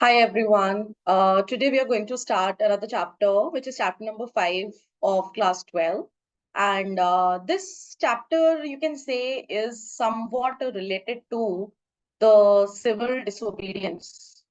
Hi everyone. Today we are going to start another chapter, which is chapter number 5 of class 12. And this chapter, you can say, is somewhat related to the civil disobedience.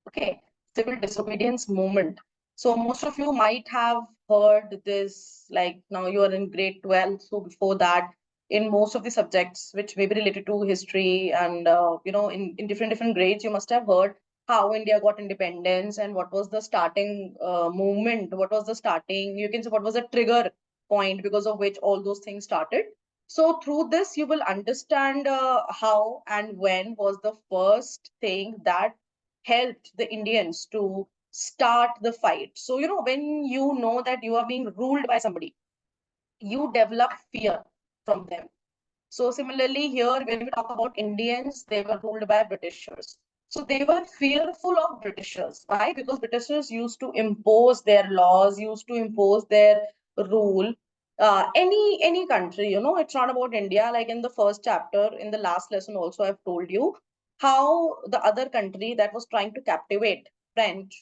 Okay, civil disobedience movement. So most of you might have heard this, like now you are in grade 12. So before that, in most of the subjects which may be related to history and in different grades, you must have heard how India got independence and what was the starting movement, what was the starting, you can say what was the trigger point because of which all those things started. So through this, you will understand how and when was the first thing that helped the Indians to start the fight. So, when you know that you are being ruled by somebody, you develop fear from them. So, similarly, here, when we talk about Indians, they were ruled by Britishers. So, they were fearful of Britishers. Why? Because Britishers used to impose their laws, used to impose their rule. Any country, it's not about India. Like in the first chapter, in the last lesson, also, I've told you how the other country that was trying to captivate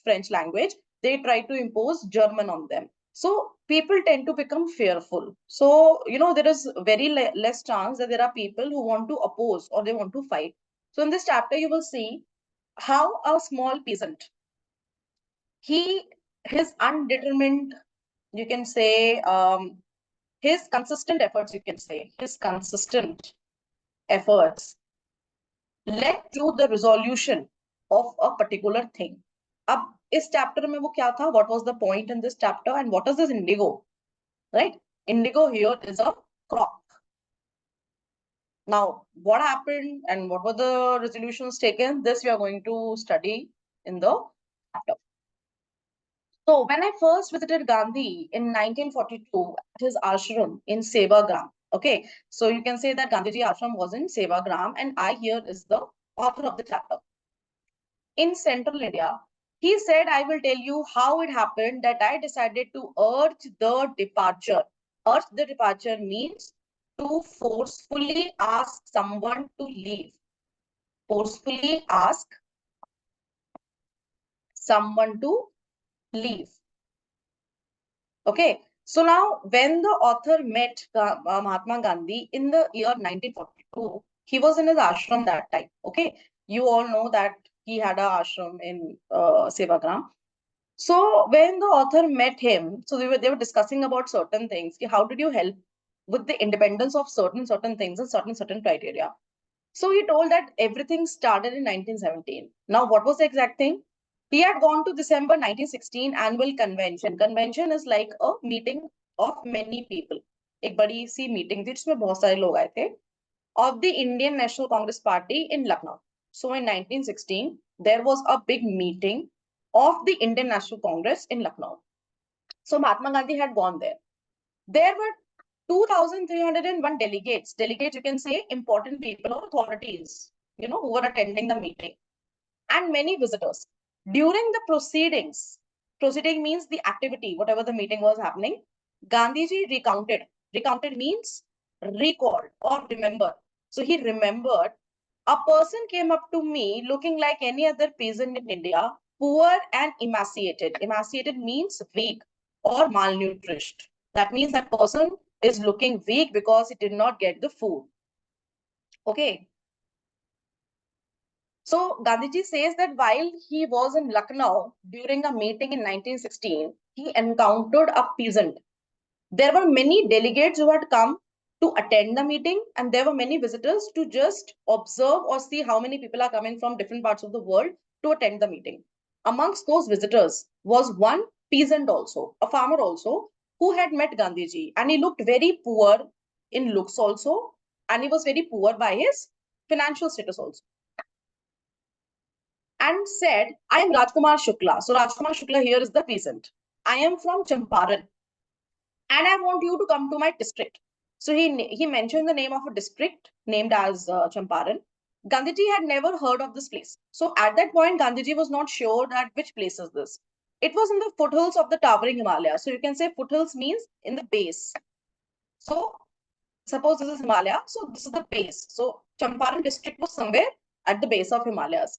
French language, they tried to impose German on them. So people tend to become fearful. So, there is very less chance that there are people who want to oppose or they want to fight. So in this chapter, you will see how a small peasant, his undetermined, you can say, his consistent efforts, you can say, his consistent efforts led to the resolution of a particular thing. अब इस chapter में वो क्या था? What was the point in this chapter and what is this indigo? Right? Indigo here is a crop. Now, what happened and what were the resolutions taken? This we are going to study in the chapter. So, when I first visited Gandhi in 1942 at his ashram in Sevagram, okay, so you can say that Gandhiji ashram was in Sevagram, and I here is the author of the chapter. In central India, he said, I will tell you how it happened that I decided to urge the departure. Urge the departure means to forcefully ask someone to leave. Forcefully ask someone to leave. Okay. So now, when the author met Mahatma Gandhi in the year 1942, he was in his ashram that time. Okay. You all know that he had an ashram in Sevagram. So when the author met him, so they were discussing about certain things. How did you help with the independence of certain things and certain criteria? So he told that everything started in 1917. Now, what was the exact thing? He had gone to December 1916 annual convention. Convention is like a meeting of many people. एक बड़ी सी meeting थी जिसमें बहुत सारे लोग आए थे of the Indian National Congress Party in Lucknow. So in 1916, there was a big meeting of the Indian National Congress in Lucknow. So Mahatma Gandhi had gone there. There were 2,301 delegates. Delegates, you can say, important people or authorities, who were attending the meeting, and many visitors. During the proceedings, proceeding means the activity, whatever the meeting was happening, Gandhiji recounted. Recounted means recalled or remember. So he remembered a person came up to me looking like any other peasant in India, poor and emaciated. Emaciated means weak or malnourished. That means that person is looking weak because he did not get the food. Okay. So Gandhiji says that while he was in Lucknow during a meeting in 1916, he encountered a peasant. There were many delegates who had come to attend the meeting, and there were many visitors to just observe or see how many people are coming from different parts of the world to attend the meeting. Amongst those visitors was one peasant also, a farmer also, who had met Gandhiji, and he looked very poor in looks also, and he was very poor by his financial status also, and said, I am Rajkumar Shukla. So Rajkumar Shukla here is the peasant. I am from Champaran and I want you to come to my district. So he mentioned the name of a district named as Champaran. Gandhiji had never heard of this place. So at that point, Gandhiji was not sure that which place is this. It was in the foothills of the towering Himalaya. So you can say foothills means in the base. So suppose this is Himalaya. So this is the base. So Champaran district was somewhere at the base of Himalayas,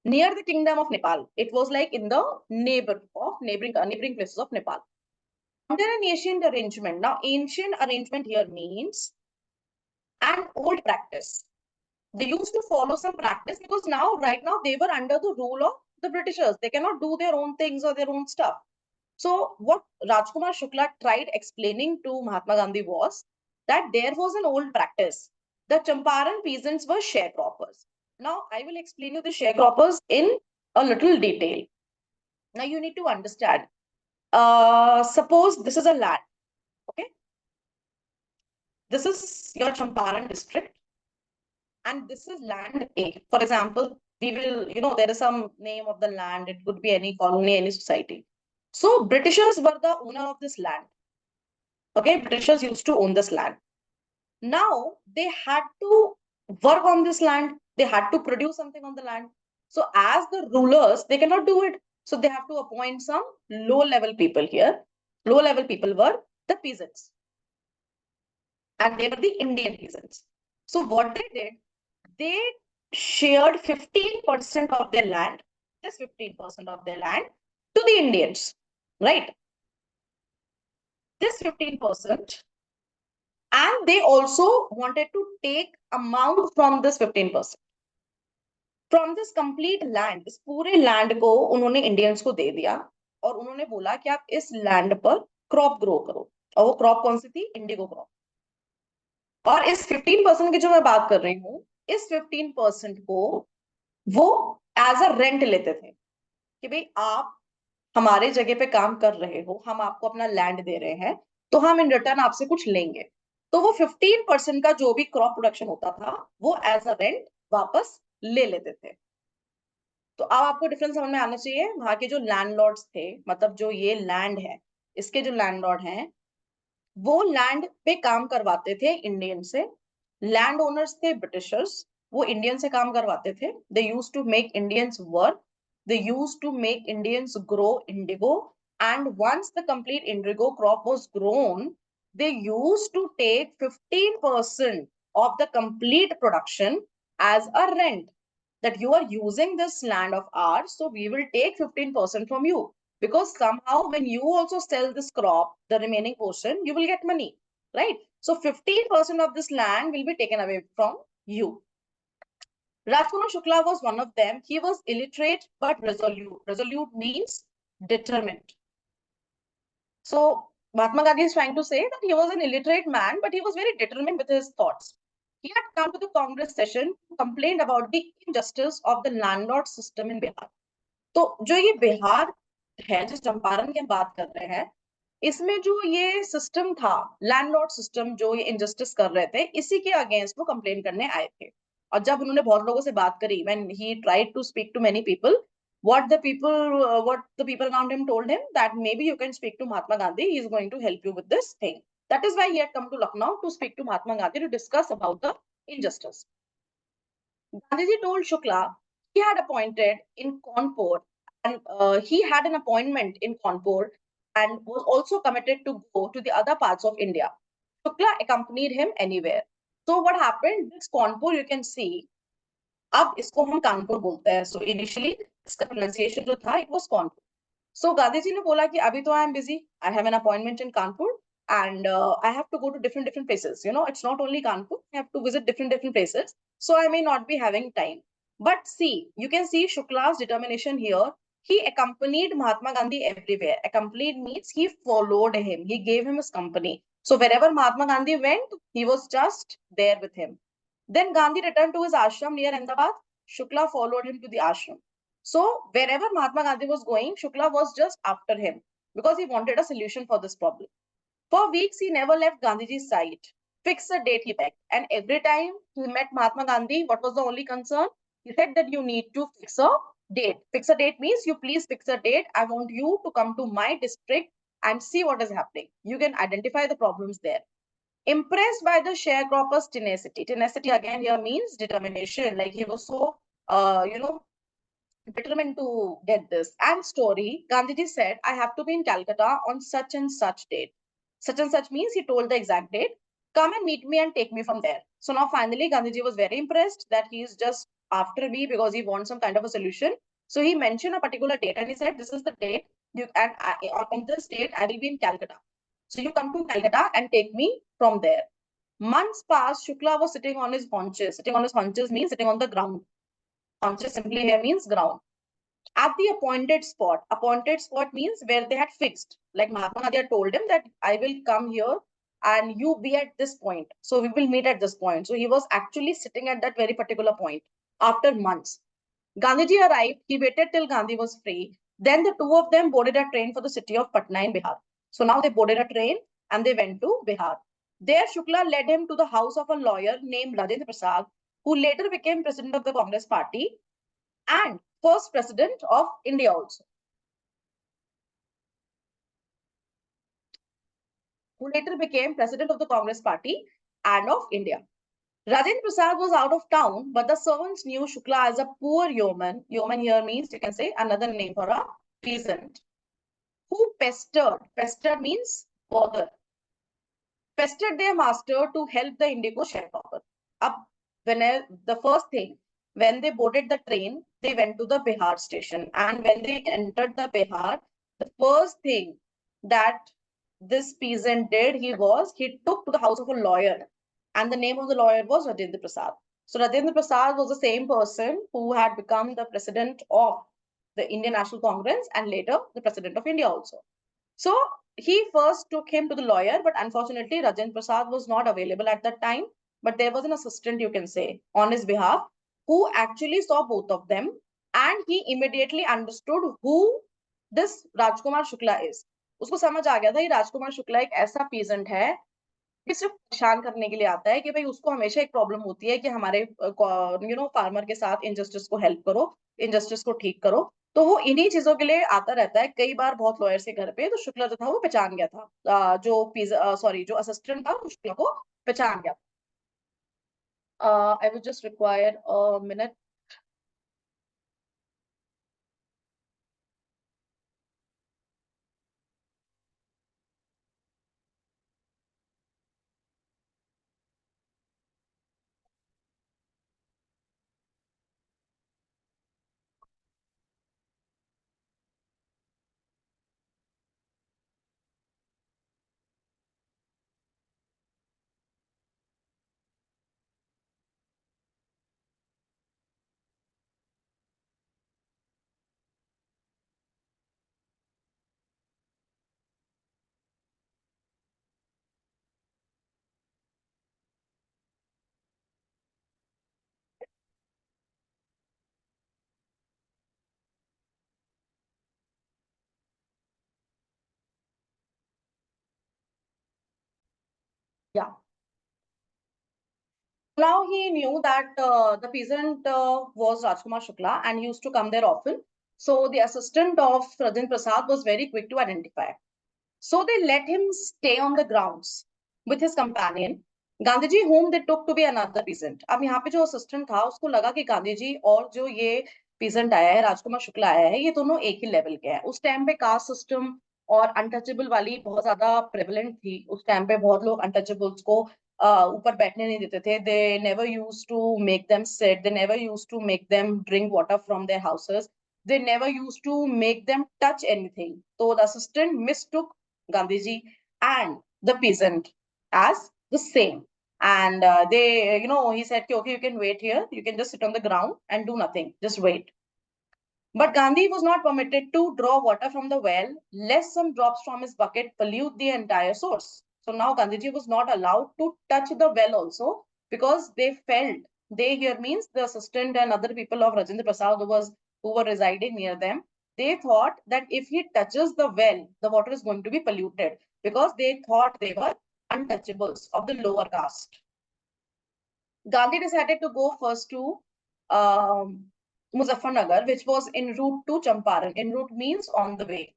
near the kingdom of Nepal. It was like in the neighboring places of Nepal. Under an ancient arrangement. Now, ancient arrangement here means an old practice. They used to follow some practice because right now, they were under the rule of the Britishers. They cannot do their own things or their own stuff. So what Rajkumar Shukla tried explaining to Mahatma Gandhi was that there was an old practice. The Champaran peasants were sharecroppers. Now, I will explain you the sharecroppers in a little detail. Now, you need to understand. Suppose this is a land, okay? This is your Champaran district, and this is land A. For example, we will, there is some name of the land. It could be any colony, any society. So, Britishers were the owner of this land. Okay, Britishers used to own this land. Now they had to work on this land. They had to produce something on the land. So as the rulers, they cannot do it. So they have to appoint some low-level people here. Low-level people were the peasants. And they were the Indian peasants. So what they did, they shared 15% of their land, just 15% of their land, to the Indians, right? This 15%, and they also wanted to take amount from this 15%. From this complete land, इस पूरे land को उन्होंने Indians को दे दिया और उन्होंने बोला कि आप इस land पर crop grow करो. और वो crop कौन सी थी? Indigo crop. और इस 15% की जो मैं बात कर रही हूँ, इस 15% को वो as a rent लेते थे कि भाई आप हमारे जगह पे काम कर रहे हो, हम आपको अपना लैंड दे रहे हैं, तो हम इन रिटर्न आपसे कुछ लेंगे. तो वो 15% का जो भी क्रॉप प्रोडक्शन होता था, वो एज अ रेंट वापस ले लेते थे. तो अब आपको डिफरेंस समझ में आना चाहिए. वहां के जो लैंडलॉर्ड्स थे, मतलब जो ये लैंड है, इसके जो लैंडलॉर्ड हैं, वो लैंड पे काम करवाते थे इंडियन से. लैंड ओनर्स थे ब्रिटिशर्स, वो इंडियन से काम करवाते थे. They used to make Indians work. They used to make Indians grow indigo, and once the complete indigo crop was grown, they used to take 15% of the complete production as a rent. That you are using this land of ours, so we will take 15% from you. Because somehow when you also sell this crop, the remaining portion, you will get money, right? So 15% of this land will be taken away from you. Rajkumar Shukla was one of them. He was illiterate but resolute. Resolute means determined. So Mahatma Gandhi is trying to say that he was an illiterate man, but he was very determined with his thoughts. He had come to the Congress session to complain about the injustice of the landlord system in Bihar. तो जो ये बिहार है, जिस चंपारण की हम बात कर रहे हैं, इसमें जो ये सिस्टम था, लैंडलॉर्ड सिस्टम, जो ये इनजस्टिस कर रहे थे, इसी के अगेंस्ट वो कंप्लेन करने आए थे. और जब उन्होंने बहुत लोगों से बात करी, when he tried to speak to many people, what the people around him told him, that maybe you can speak to Mahatma Gandhi, he is going to help you with this thing. That is why he had come to Lucknow to speak to Mahatma Gandhi to discuss about the injustice. Gandhiji told Shukla he had appointed in Kanpur, and he had an appointment in Kanpur and was also committed to go to the other parts of India. Shukla accompanied him anywhere. So what happened? This Kanpur, you can see, अब इसको हम कानपुर बोलते हैं. So initially इसका pronunciation जो था, it was Kanpur. So Gandhi ji ने बोला कि अभी तो I am busy. I have an appointment in Kanpur and I have to go to different places. It's not only Kanpur. I have to visit different places. So I may not be having time. But see, you can see Shukla's determination here. He accompanied Mahatma Gandhi everywhere. Accompanied means he followed him. He gave him his company. So wherever Mahatma Gandhi went, he was just there with him. Then Gandhi returned to his ashram near Ahmedabad. Shukla followed him to the ashram. So wherever Mahatma Gandhi was going, Shukla was just after him because he wanted a solution for this problem. For weeks, he never left Gandhiji's side. Fix a date, he begged. And every time he met Mahatma Gandhi, what was the only concern? He said that you need to fix a date. Fix a date means you please fix a date. I want you to come to my district and see what is happening. You can identify the problems there. Impressed by the sharecropper's tenacity. Tenacity again here means determination. Like he was so, determined to get this. And story, Gandhiji said, I have to be in Calcutta on such and such date. Such and such means he told the exact date. Come and meet me and take me from there. So now finally Gandhiji was very impressed that he is just after me because he wants some kind of a solution. So he mentioned a particular date and he said, this is the date, on this date, I will be in Calcutta. So you come to Calcutta and take me from there. Months passed, Shukla was sitting on his haunches. Sitting on his haunches means sitting on the ground. Haunches simply here means ground. At the appointed spot means where they had fixed. Like Mahatma Gandhi had told him that I will come here and you be at this point. So we will meet at this point. So he was actually sitting at that very particular point after months. Gandhiji arrived. He waited till Gandhi was free. Then the two of them boarded a train for the city of Patna in Bihar. So now they boarded a train and they went to Bihar. There, Shukla led him to the house of a lawyer named Rajendra Prasad, who later became president of the Congress party and first president of India also. Who later became president of the Congress party and of India. Rajendra Prasad was out of town, but the servants knew Shukla as a poor yeoman. Yeoman here means, you can say, another name for a peasant. Who pestered? Pestered means bother. Pestered their master to help the Indigo sharecropper. Up when the first thing, when they boarded the train, they went to the Bihar station. And when they entered the Bihar, the first thing that this peasant did, he took to the house of a lawyer. And the name of the lawyer was Rajendra Prasad. So Rajendra Prasad was the same person who had become the president of the Indian National Congress and later the president of India also. So he first took him to the lawyer, but unfortunately, Rajendra Prasad was not available at that time. But there was an assistant, you can say, on his behalf, who actually saw both of them, and he immediately understood who this Rajkumar Shukla is. उसको समझ आ गया था कि राजकुमार शुक्ला एक ऐसा peasant है कि सिर्फ परेशान करने के लिए आता है कि भाई उसको हमेशा एक प्रॉब्लम होती है कि हमारे फार्मर के साथ इनजस्टिस को हेल्प करो, इनजस्टिस को ठीक करो। तो वो इन्हीं चीजों के लिए आता रहता है कई बार बहुत लॉयर्स के घर पे। तो शुक्ला जो था वो पहचान गया था, जो असिस्टेंट था वो शुक्ला को पहचान गया। I would just require a minute. या Now he knew that the peasant was Rajkumar Shukla and used to come there often. So the assistant of Rajendra Prasad was very quick to identify. So they let him stay on the grounds with his companion, Gandhiji, whom they took to be another peasant. अब यहाँ पे जो assistant था उसको लगा कि गांधी जी और जो ये peasant आया है, राजकुमार शुक्ला आया है, ये दोनों एक ही लेवल के हैं। उस टाइम पे कास्ट सिस्टम और अनटचेबल वाली बहुत ज्यादा प्रेवलेंट थी। उस टाइम पे बहुत लोग अनटचेबल्स को ऊपर बैठने नहीं देते थे। They never use to make them sit, they never use to make them drink water from their houses, they never used to make them touch anything. So the assistant mistook Gandhiji and the peasant as the same. And he said, okay, you can wait here. You can just sit on the ground and do nothing. Just wait. But Gandhi was not permitted to draw water from the well, lest some drops from his bucket pollute the entire source. So now Gandhiji was not allowed to touch the well also because they felt, they here means the assistant and other people of Rajendra Prasad who were residing near them. They thought that if he touches the well, the water is going to be polluted because they thought they were untouchables of the lower caste. Gandhi decided to go first to Muzaffarnagar, which was en route to Champaran. En route means on the way.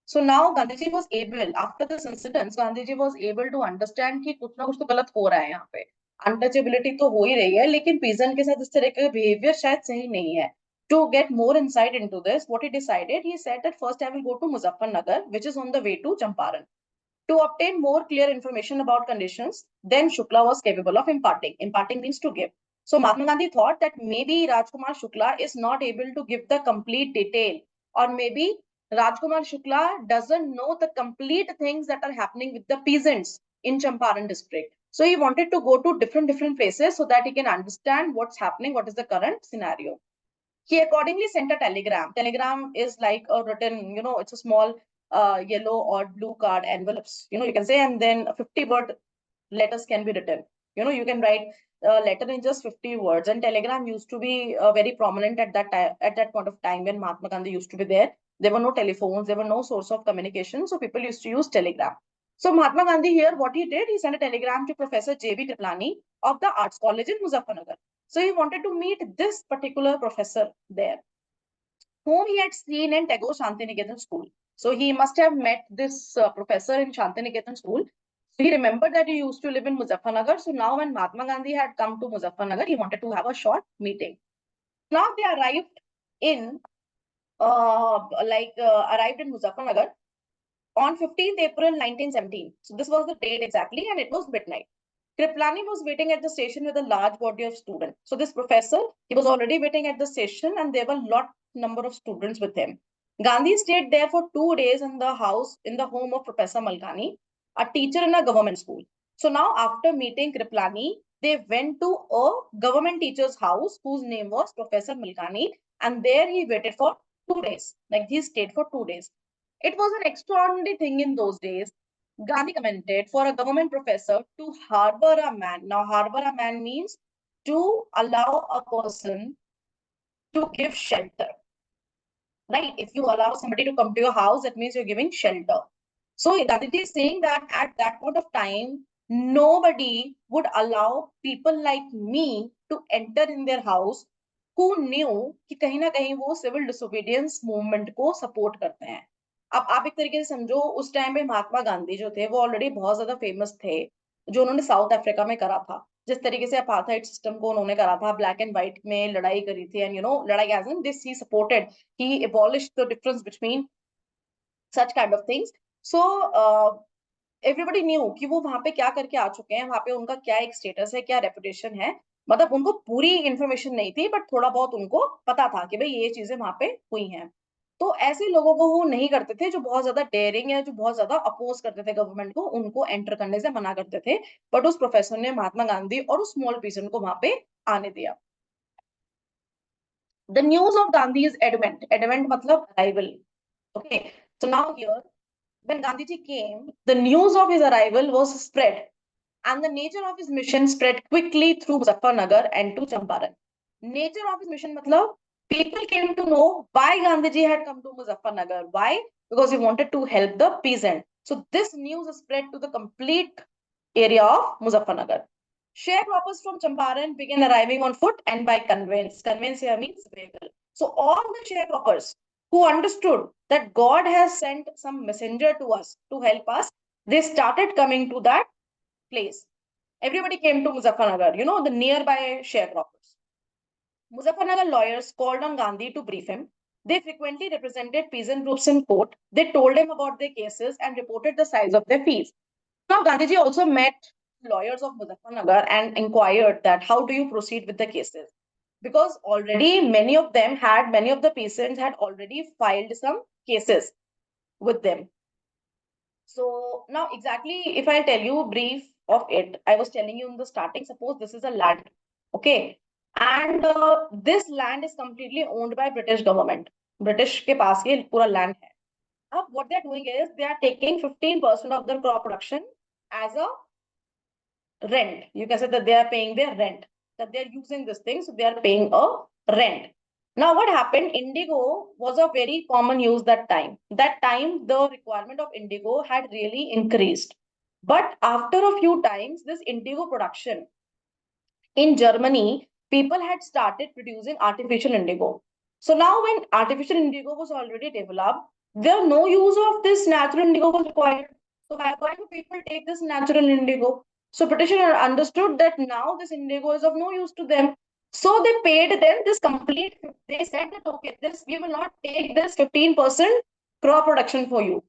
So now Gandhiji was able, after this incident, Gandhiji was able to understand कि कुछ ना कुछ तो गलत हो रहा है यहाँ पे। Untouchability तो हो ही रही है, लेकिन peasant के साथ इस तरह का behavior शायद सही नहीं है। To get more insight into this, what he decided, he said that first I will go to Muzaffarnagar, which is on the way to Champaran. To obtain more clear information about conditions, then Shukla was capable of imparting. Imparting means to give. So Mahatma Gandhi thought that maybe Rajkumar Shukla is not able to give the complete detail, or maybe Rajkumar Shukla doesn't know the complete things that are happening with the peasants in Champaran district. So he wanted to go to different places so that he can understand what's happening, what is the current scenario. He accordingly sent a telegram. Telegram is like a written, it's a small yellow or blue card envelopes, you can say, and then 50-word letters can be written. You can write a letter in just 50 words. And telegram used to be very prominent at that time, at that point of time when Mahatma Gandhi used to be there. There were no telephones, there were no source of communication, so people used to use telegram. So Mahatma Gandhi here, what he did, he sent a telegram to Professor J.B. Kriplani of the Arts College in Muzaffarnagar. So he wanted to meet this particular professor there, whom he had seen in Tagore Shantiniketan school. So he must have met this professor in Shantiniketan school. So he remembered that he used to live in Muzaffarnagar. So now when Mahatma Gandhi had come to Muzaffarnagar, he wanted to have a short meeting. Now they arrived in arrived in Muzaffarnagar on 15th April 1917. So this was the date exactly, and it was midnight. Kriplani was waiting at the station with a large body of students. So this professor, he was already waiting at the station, and there were lot number of students with him. Gandhi stayed there for 2 days in the home of Professor Malkani, a teacher in a government school. So now after meeting Kriplani, they went to a government teacher's house whose name was Professor Malkani, and there he waited for 2 days. Like he stayed for 2 days. It was an extraordinary thing in those days. Gandhi commented for a government professor to harbor a man. Now, harbor a man means to allow a person to give shelter, right? If you allow somebody to come to your house, that means you're giving shelter. So Gandhi is saying that at that point of time, nobody would allow people like me to enter in their house who knew कि कहीं ना कहीं वो civil disobedience movement को support करते हैं. अब आप एक तरीके से समझो, उस टाइम पे महात्मा गांधी जो थे वो ऑलरेडी बहुत ज्यादा फेमस थे, जो उन्होंने साउथ अफ्रीका में करा था. जिस तरीके से अपार्थाइड सिस्टम को उन्होंने करा था, ब्लैक एंड व्हाइट में लड़ाई करी थी, एंड लड़ाई as in this he supported, he abolished the difference between such kind of things. So everybody knew कि वो वहां पे क्या करके आ चुके हैं, वहां पे उनका क्या एक स्टेटस है, क्या रेपुटेशन है. मतलब उनको पूरी इंफॉर्मेशन नहीं थी, बट थोड़ा बहुत उनको पता था कि भाई ये चीजें वहां पे हुई हैं. तो ऐसे लोगों को वो नहीं करते थे जो बहुत ज्यादा डेयरिंग है, जो बहुत ज्यादा अपोज करते थे गवर्नमेंट को, उनको एंटर करने से मना करते थे. बट उस प्रोफेसर ने महात्मा गांधी और उस स्मॉल पीसन को वहां पे आने दिया. The news of Gandhi is advent. Advent मतलब arrival. Okay, so now here when Gandhiji came, the news of his arrival was spread, and the nature of his mission spread quickly through Muzaffarnagar and to Champaran. Nature of his mission matlab, people came to know why Gandhiji had come to Muzaffarnagar. Why? Because he wanted to help the peasant. So this news spread to the complete area of Muzaffarnagar. Sharecroppers from Champaran began arriving on foot and by conveyance. Conveyance here means vehicle. So all the sharecroppers who understood that God has sent some messenger to us to help us, they started coming to that place. Everybody came to Muzaffarnagar, the nearby sharecroppers. Muzaffarnagar lawyers called on Gandhi to brief him. They frequently represented peasant groups in court. They told him about their cases and reported the size of their fees. Now, Gandhiji also met lawyers of Muzaffarnagar and inquired that how do you proceed with the cases? Because already many of the peasants had already filed some cases with them. So now exactly, if I tell you brief of it, I was telling you in the starting, suppose this is a land, okay, and this land is completely owned by British government. British के पास ये पूरा land है. Now what they are doing is they are taking 15% of their crop production as a rent. You can say that they are paying their rent, that they are using this thing, so they are paying a rent. Now what happened, indigo was a very common use that time. That time the requirement of indigo had really increased. But after a few times, this indigo production in Germany, people had started producing artificial indigo. So now when artificial indigo was already developed, there no use of this natural indigo was required. So why do people take this natural indigo? So British understood that now this indigo is of no use to them. So they paid them this complete, they said that okay, this we will not take this 15% crop production for you.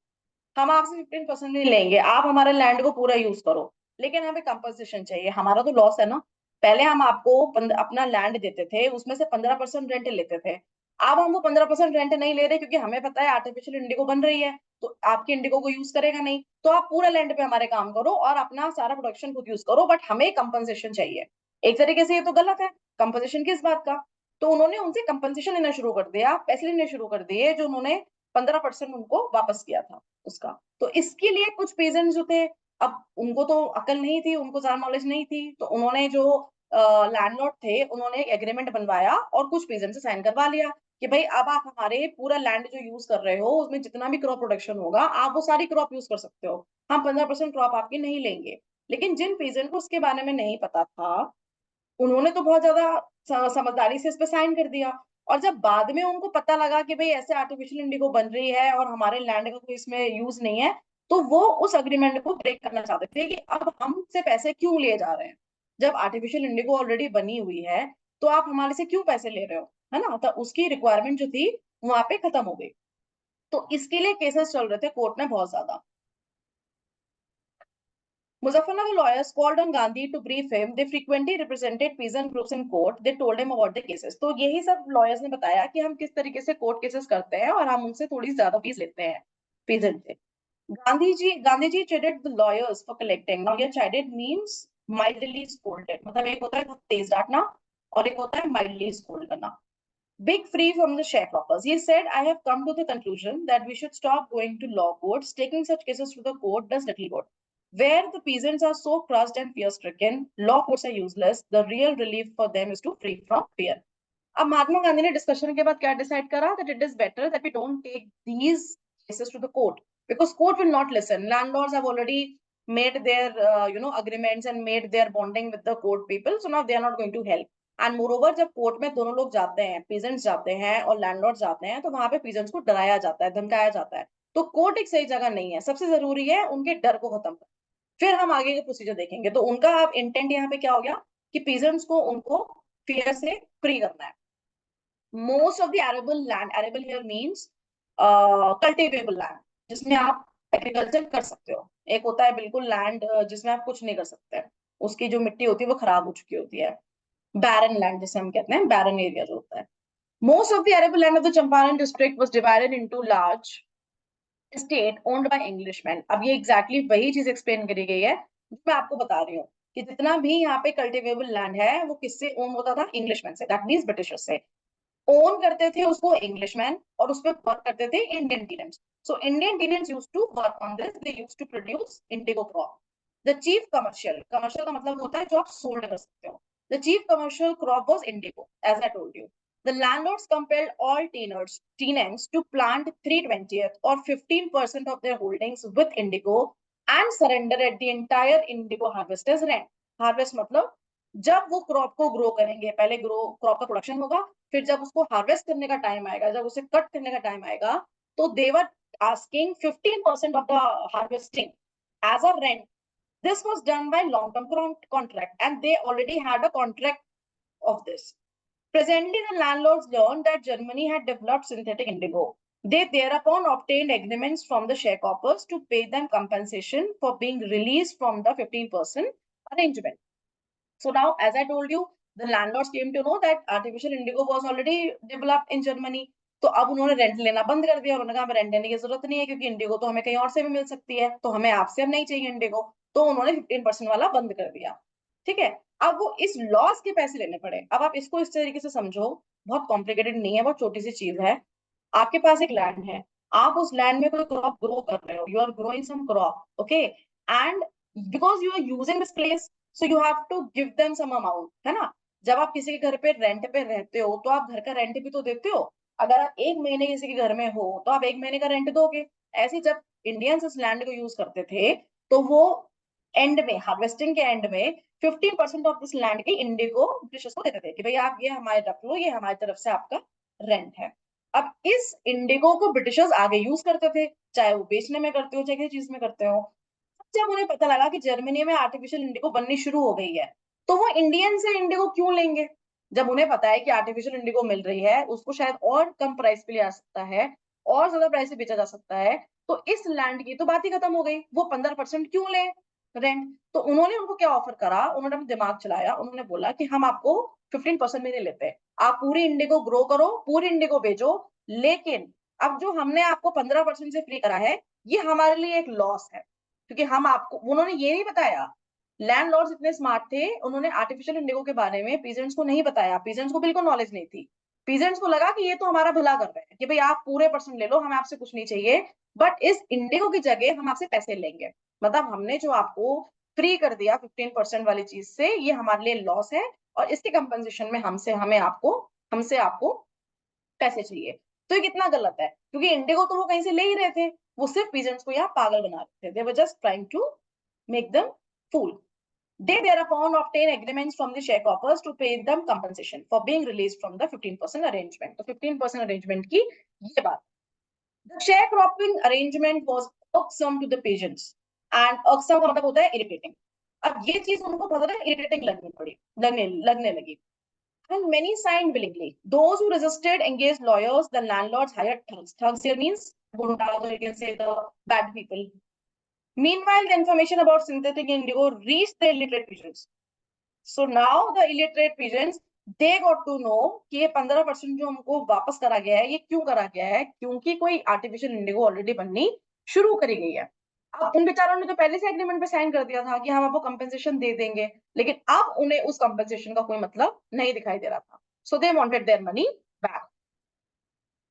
हम आपसे 15% नहीं लेंगे, आप हमारे land को पूरा use करो, लेकिन हमें कंपनसेशन चाहिए, हमारा तो लॉस है ना. पहले हम आपको अपना लैंड देते थे, उसमें से 15% रेंट लेते थे। अब हम वो 15% रेंट नहीं ले रहे, क्योंकि हमें पता है आर्टिफिशियल इंडिगो बन रही है, तो आपकी इंडिगो को यूज करेगा नहीं, तो आप पूरा लैंड पे हमारे काम करो और अपना सारा प्रोडक्शन खुद यूज करो, बट हमें कंपनसेशन चाहिए। एक तरीके से ये तो गलत है, कंपनसेशन किस बात का? तो उन्होंने उनसे कंपनसेशन लेना शुरू कर दिया, पैसे लेने शुरू कर दिए, जो उन्होंने 15% उनको वापस किया था उसका। तो इसके लिए कुछ पेजेंट्स जो थे, अब उनको तो अकल नहीं थी, उनको ज्यादा नॉलेज नहीं थी, तो उन्होंने जो लैंडलॉर्ड थे, उन्होंने एक एग्रीमेंट बनवाया और कुछ पेजेंट से साइन करवा लिया कि भाई अब आप हमारे पूरा लैंड जो यूज कर रहे हो, उसमें जितना भी क्रॉप प्रोडक्शन होगा आप वो सारी क्रॉप यूज कर सकते हो, हम 15% क्रॉप आपकी नहीं लेंगे। लेकिन जिन पेजेंट को उसके बारे में नहीं पता था, उन्होंने तो बहुत ज्यादा समझदारी से इस पे साइन कर दिया। और जब बाद में उनको पता लगा कि भाई ऐसे आर्टिफिशियल इंडिगो बन रही है और हमारे लैंड का कोई इसमें यूज नहीं है, तो वो उस अग्रीमेंट को ब्रेक करना चाहते थे कि अब हमसे पैसे क्यों लिए जा रहे हैं, जब आर्टिफिशियल इंडिगो ऑलरेडी बनी हुई है, तो आप हमारे से क्यों पैसे ले रहे हो, है ना? तो उसकी रिक्वायरमेंट जो थी वहां पे खत्म हो गई। तो इसके लिए केसेस चल रहे थे कोर्ट में बहुत ज्यादा। Muzaffarnagar lawyers called on Gandhi to brief him. They frequently represented peasant groups in court. They told him about the cases. तो यही सब lawyers ने बताया कि हम किस तरीके से कोर्ट केसेस करते हैं और हम उनसे थोड़ी ज्यादा फीस लेते हैं peasant से। Gandhi ji chided the lawyers for collecting. Now ये chided means mildly scolded. मतलब एक होता है बहुत तेज डांटना और एक होता है mildly scold करना। Big free from the sharecroppers. He said, I have come to the conclusion that we should stop going to law courts. Taking such cases to the court does little good. Where the peasants are so crushed and fear stricken, law courts are useless. The real relief for them is to free from fear. अब महात्मा गांधी ने discussion के बाद क्या decide करा? that it is better that we don't take these cases to the court, because court will not listen. Landlords have already made their agreements and made their bonding with the court people, so now they are not going to help. And moreover जब court में दोनों लोग जाते हैं, peasants जाते हैं और landlord जाते हैं, तो वहां पे पीजेंट्स को डराया जाता है, धमकाया जाता है। तो कोर्ट एक सही जगह नहीं है, सबसे जरूरी है उनके डर को खत्म करना। फिर हम आगे के प्रोसीजर देखेंगे। तो उनका आप इंटेंट यहाँ पे क्या हो गया कि पीजेंट्स को उनको फियर से फ्री करना है। Most of the arable land, arable here means cultivable land, जिसमें आप एग्रीकल्चर कर सकते हो। एक होता है बिल्कुल लैंड जिसमें आप कुछ नहीं कर सकते, उसकी जो मिट्टी होती है वो खराब हो चुकी होती है, barren land जिसे हम कहते हैं, barren area जो होता है। Most of the arable land of the Champaran district was divided into large estate owned by Englishmen. अब ये exactly वही चीज explain करी गई है जो मैं आपको बता रही हूँ कि जितना भी यहाँ पे cultivable land है वो किससे own होता था? Englishmen से, that means Britishers से। ओन करते थे उसको इंग्लिशमैन और उस पर वर्क करते थे Indian tenants. So Indian tenants used to work on this, they used to produce indigo crop. The chief commercial, commercial का मतलब होता है जो आप सोल्ड कर सकते हो। The chief commercial crop was indigo, as I told you. The landlords compelled all tenants to plant 3/20 or 15% of their holdings with indigo and surrender at the entire indigo harvest as rent. Harvest मतलब जब वो crop को grow करेंगे, पहले grow crop का production होगा, फिर जब उसको हार्वेस्ट करने का टाइम आएगा, जब उसे कट करने का टाइम आएगा, तो they were asking 15% of the harvesting as a rent. This was done by long term contract and they already had a contract of this. Presently, the landlords learned that Germany had developed synthetic indigo. They thereupon obtained agreements from the sharecroppers to pay them compensation for being released from the 15% arrangement. So now, as I told you, the landlords came to know that artificial indigo was already developed in Germany. तो अब उन्होंने rent लेना बंद कर दिया। उन्होंने कहा हमें रेंट लेने की जरूरत नहीं है, क्योंकि इंडिगो तो हमें कहीं और से भी मिल सकती है, तो हमें आपसे अब नहीं चाहिए इंडिगो। तो उन्होंने 15% वाला बंद कर दिया। ठीक है, अब वो इस लॉस के पैसे लेने पड़े। अब आप इसको इस तरीके से समझो, बहुत कॉम्प्लिकेटेड नहीं है, बहुत छोटी सी चीज है। आपके पास एक लैंड है, आप उस लैंड में कोई क्रॉप ग्रो कर रहे हो, you are growing some crop, okay, and because you are using this place, so you have to give them some amount, है ना? जब आप किसी के घर पे रेंट पे रहते हो, तो आप घर का रेंट भी तो देते हो। अगर आप एक महीने किसी के घर में हो, तो आप एक महीने का रेंट दोगे। ऐसे जब इंडियंस इस लैंड को यूज करते थे, तो वो एंड में, हार्वेस्टिंग के एंड में 15% ऑफ दिस लैंड के इंडिगो ब्रिटिशर्स को देते थे कि भाई आप ये हमारे रख लो, ये हमारी तरफ से आपका रेंट है। अब इस इंडिगो को ब्रिटिशर्स आगे यूज करते थे, चाहे वो बेचने में करते हो, चाहे किसी चीज में करते हो। जब उन्हें पता लगा कि जर्मनी में आर्टिफिशियल इंडिगो बननी शुरू हो गई है, तो वो इंडियन से इंडिगो क्यों लेंगे? जब उन्हें पता है कि आर्टिफिशियल इंडिगो मिल रही है, उसको शायद और कम प्राइस पे लिया सकता है, और ज्यादा प्राइस से बेचा जा सकता है, तो इस लैंड की तो बात ही खत्म हो गई। वो 15% क्यों ले? रेंट। तो उन्होंने उनको क्या ऑफर करा, उन्होंने अपना दिमाग चलाया, उन्होंने बोला कि हम आपको 15% में नहीं लेते हैं, आप पूरी इंडिगो ग्रो करो, पूरी इंडिगो बेचो, लेकिन अब जो हमने आपको 15% से फ्री करा है, ये हमारे लिए एक लॉस है, क्योंकि हम आपको, उन्होंने ये नहीं बताया, लैंडलॉर्ड्स इतने स्मार्ट थे, उन्होंने आर्टिफिशियल इंडिगो के बारे में पीजेंट्स को नहीं बताया, पीजेंट्स को बिल्कुल नॉलेज नहीं थी। पीजेंट्स को लगा कि ये तो हमारा भला कर रहे हैं कि भाई आप पूरे परसेंट ले लो, हमें आपसे कुछ नहीं चाहिए, बट इस इंडिगो की जगह हम आपसे पैसे लेंगे, मतलब हमने जो आपको फ्री कर दिया 15% वाली चीज से, ये हमारे लिए लॉस है, और इसके कंपनसेशन में हमसे आपको पैसे चाहिए। तो ये कितना गलत है, क्योंकि इंडिगो तो वो कहीं से ले ही रहे थे, वो सिर्फ पीजेंट्स को यहाँ पागल बना रहे थे, they were just trying to make them fool. They thereupon obtain agreements from the sharecroppers to pay them compensation for being released from the 15% arrangement. तो 15% arrangement की ये बात। The sharecropping arrangement was irksome to the peasants, and irksome का मतलब होता है irritating। अब ये चीज उनको बहुत ज्यादा irritating लगने लगी। And many signed willingly. Those who resisted engaged lawyers. The landlords hired thugs. Thugs here means gundas, or you can say the bad people. Meanwhile, the information about synthetic indigo reached the illiterate peasants. So now the illiterate peasants, they got to know कि ये 15% जो हमको वापस करा गया है, ये क्यों करा गया है, क्योंकि कोई आर्टिफिशियल इंडिगो ऑलरेडी बननी शुरू करी गई है। अब उन बेचारों ने तो पहले से एग्रीमेंट पे साइन कर दिया था कि हम आपको कंपेंसेशन दे देंगे, लेकिन अब उन्हें उस कंपेंसेशन का कोई मतलब नहीं दिखाई दे रहा था। So they wanted their money back.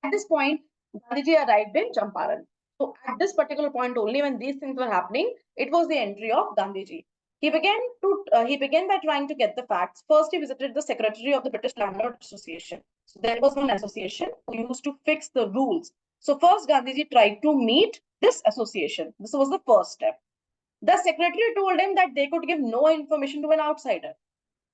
At this point, Gandhiji arrived in Champaran. So at this particular point only, when these things were happening, it was the entry of Gandhiji. He began by trying to get the facts. First, he visited the secretary of the British Landlord Association. So there was one association who used to fix the rules. So first, Gandhiji tried to meet this association. This was the first step. The secretary told him that they could give no information to an outsider.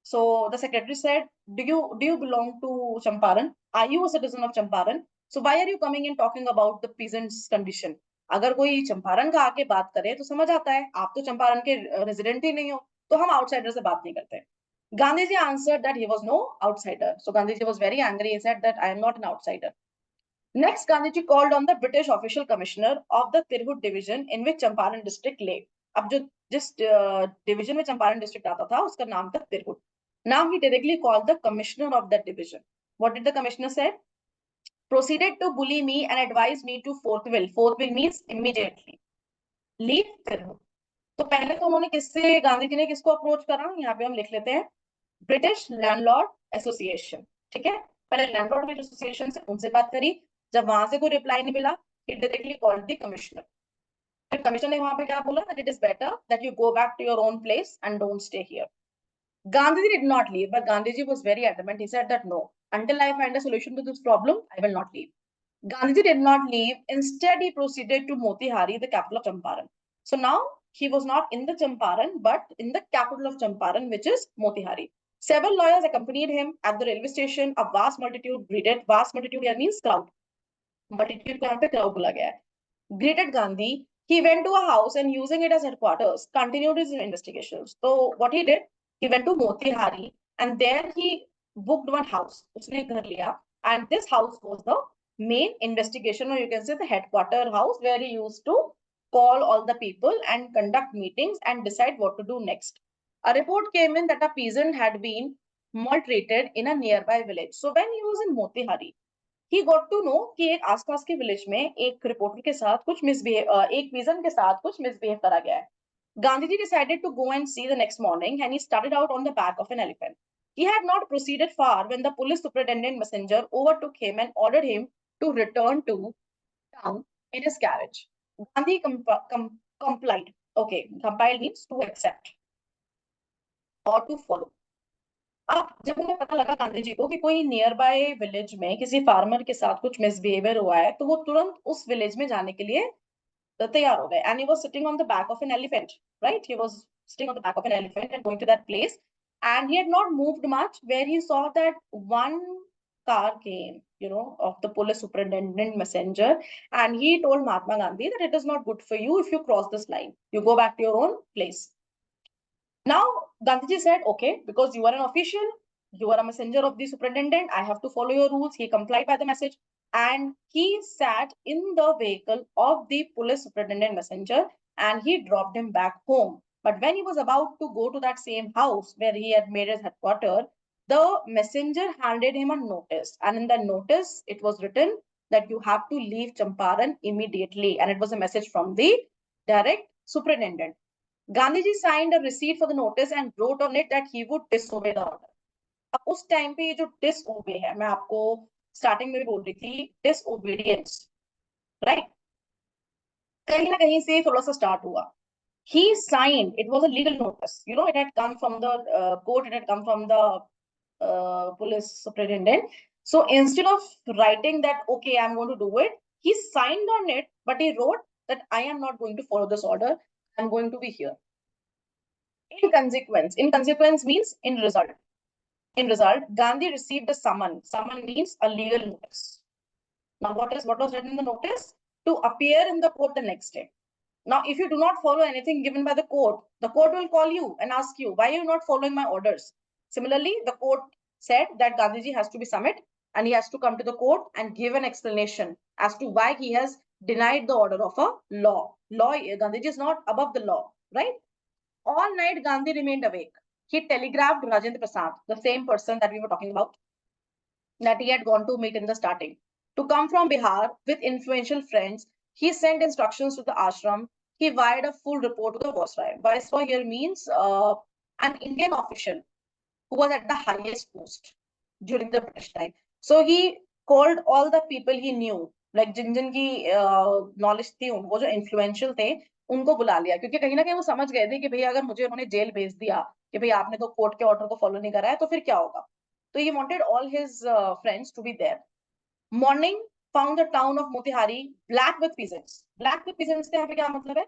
So the secretary said, "Do you belong to Champaran? Are you a citizen of Champaran? So why are you coming and talking about the peasants' condition?" अगर कोई चंपारण का आके बात करे तो समझ आता है, आप तो चंपारण के रेजिडेंट ही नहीं हो, तो हम आउटसाइडर से बात नहीं करते। Gandhiji answered that he was no outsider. So Gandhiji was very angry. He said that I am not an outsider. Next, Gandhiji called on the British official commissioner of the Tirhut division in which Champaran district lay. अब जो जिस division में Champaran district आता था, उसका नाम था Tirhut. Now he directly called the commissioner of that division. What did the commissioner say? Proceeded to bully me and advised me to forthwith. Forthwith means immediately leave Tirhut. तो पहले तो उन्होंने किससे, गांधी जी ने किसको अप्रोच करा, यहाँ पे हम लिख लेते हैं, ब्रिटिश लैंडलॉर्ड एसोसिएशन। ठीक है, पहले लैंडलॉर्ड एसोसिएशन से उनसे बात करी, जब वहां से कोई रिप्लाई नहीं मिला, he directly called the commissioner. फिर कमिश्नर ने वहां पे क्या बोला, that it is better that you go back to your own place and don't stay here. Gandhiji did not leave, but Gandhiji was very adamant. He said that no, until I find a solution to this problem, I will not leave. Gandhiji did not leave. Instead, he proceeded to Motihari, the capital of Champaran. So now he was not in the Champaran, but in the capital of Champaran, which is Motihari. Several lawyers accompanied him at the railway station. A vast multitude greeted. Vast multitude here means crowd. Multitude को यहाँ पे crowd बोला गया है. Greeted Gandhi. He went to a house and using it as headquarters, continued his investigations. So what he did, he went to Motihari and there he booked one house. उसने घर लिया, and this house was the main investigation, or you can say the headquarter house, where he used to call all the people and conduct meetings and decide what to do next. A report came in that a peasant had been maltreated in a nearby village. So when he was in Motihari, he got to know कि एक आसपास के village में एक reporter के साथ कुछ एक पीजन के साथ कुछ मिसबिहेव करा गया है. Gandhiji decided to go and see the next morning, and he started out on the back of an elephant. He had not proceeded far when the police superintendent messenger overtook him and ordered him to return to town in his carriage. Gandhi complied. Okay, compiled means to accept or to follow. अब जब उन्हें पता लगा गांधी जी को कि कोई near by village में किसी फार्मर के साथ कुछ मिसबिहेवियर हुआ है, तो वो तुरंत उस विलेज में जाने के लिए तैयार हो गए. And he was sitting on the back of an elephant, right, he was sitting on the back of an elephant and going to that place, and he had not moved much where he saw that one car came, of the police superintendent messenger, and he told Mahatma Gandhi that it is not good for you if you cross this line, you go back to your own place. Now, Gandhiji said, okay, because you are an official, you are a messenger of the superintendent, I have to follow your rules. He complied by the message and he sat in the vehicle of the police superintendent messenger and he dropped him back home. But when he was about to go to that same house where he had made his headquarters, the messenger handed him a notice. And in the notice, it was written that you have to leave Champaran immediately. And it was a message from the direct superintendent. Gandhiji signed a receipt for the notice and wrote on it that he would disobey the order. अब उस time पे ये जो disobey है, मैं आपको starting में भी बोल रही थी, disobedience, राइट, कहीं ना कहीं से थोड़ा सा स्टार्ट हुआ. He signed, it was a legal notice, it had come from the court, it had come from the police superintendent. So instead of writing that, okay, I'm going to do it, he signed on it, but he wrote that I am not going to follow this order, I'm going to be here. In consequence means in result. In result, Gandhi received a summon. Summon means a legal notice. Now, what was written in the notice? To appear in the court the next day. Now, if you do not follow anything given by the court will call you and ask you, why are you not following my orders? Similarly, the court said that Gandhiji has to be summoned and he has to come to the court and give an explanation as to why he has denied the order of a law. Gandhiji is not above the law, right? All night, Gandhi remained awake. He telegraphed Rajendra Prasad, the same person that we were talking about, that he had gone to meet in the starting, to come from Bihar with influential friends. He sent instructions to the ashram. He wired a full report to the Viceroy. Viceroy here means an Indian official who was at the highest post during the British time. So he called all the people he knew, like जिन की knowledge थी, वो जो influential थे, उनको बुला लिया, क्योंकि कहीं ना कहीं वो समझ गए थे कि भैया अगर मुझे उन्होंने जेल भेज दिया कि भैया आपने तो कोर्ट के ऑर्डर को फॉलो नहीं करा है, तो फिर क्या होगा. So he wanted all his friends to be there. Morning found the town of Motihari black with peasants. Black with peasants का यहाँ पे क्या मतलब है?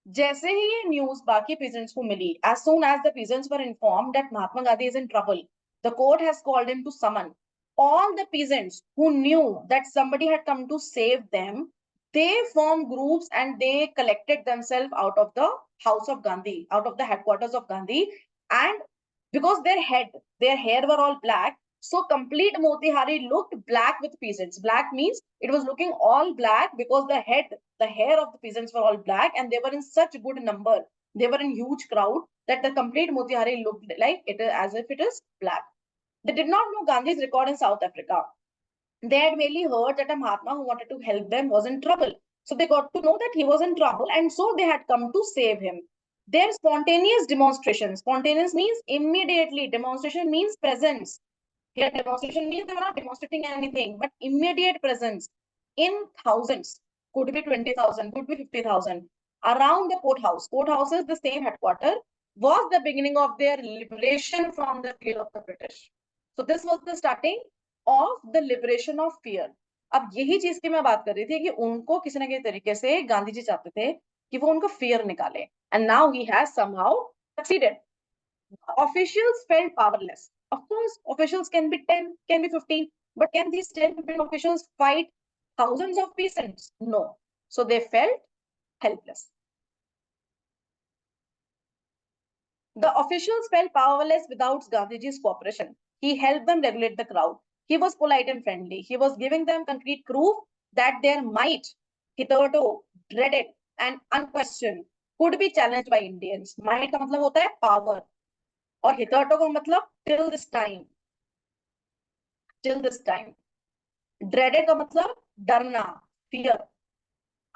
जैसे ही ये न्यूज बाकी peasants को मिली, as soon as the peasants were informed that Mahatma Gandhi is in trouble, the court has called him to summon. All the peasants who knew that somebody had come to save them, they formed groups and they collected themselves out of the house of Gandhi, out of the headquarters of Gandhi, and because their hair were all black, so complete Motihari looked black with peasants. Black means it was looking all black because the hair of the peasants were all black, and they were in such good number. They were in huge crowd that the complete Motihari looked like it as if it is black. They did not know Gandhi's record in South Africa. They had merely heard that a Mahatma who wanted to help them was in trouble. So they got to know that he was in trouble, and so they had come to save him. Their spontaneous demonstrations. Spontaneous means immediately. Demonstration means presence. Here, demonstration means they were not demonstrating anything, but immediate presence in thousands. Could be 20,000, could be 50,000. Around the courthouse. Courthouse is the same headquarters. Was the beginning of their liberation from the fear of the British. So this was the starting of the liberation of fear. अब यही चीज की मैं बात कर रही थी कि उनको किसी न किसी तरीके से गांधी जी चाहते थे कि वो उनको fear निकाले. And now he has somehow succeeded. Officials felt powerless. Of course, officials can be 10, can be 15, but can these 10, 15 officials fight thousands of peasants? No. So they felt helpless. The officials felt powerless without Gandhiji's cooperation. He helped them regulate the crowd. He was polite and friendly. He was giving them concrete proof that their might, hitherto dreaded and unquestioned, could be challenged by Indians. Might का मतलब होता है power, और hitherto का मतलब till this time. Till this time. Dreaded का मतलब डरना, fear.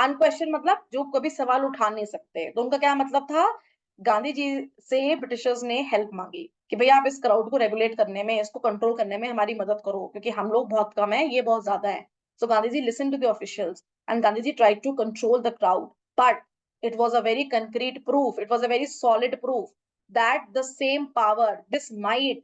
Unquestioned मतलब जो कभी सवाल उठा नहीं सकते. तो उनका क्या मतलब था? गांधी जी से ब्रिटिशर्स ने हेल्प मांगी कि भैया आप इस क्राउड को रेगुलेट करने में, इसको कंट्रोल करने में हमारी मदद करो, क्योंकि हम लोग बहुत कम है, ये बहुत ज्यादा है. So Gandhiji listened to the officials and Gandhiji tried to control the crowd, but it was a very concrete proof, it was a very solid proof that the same power, this might,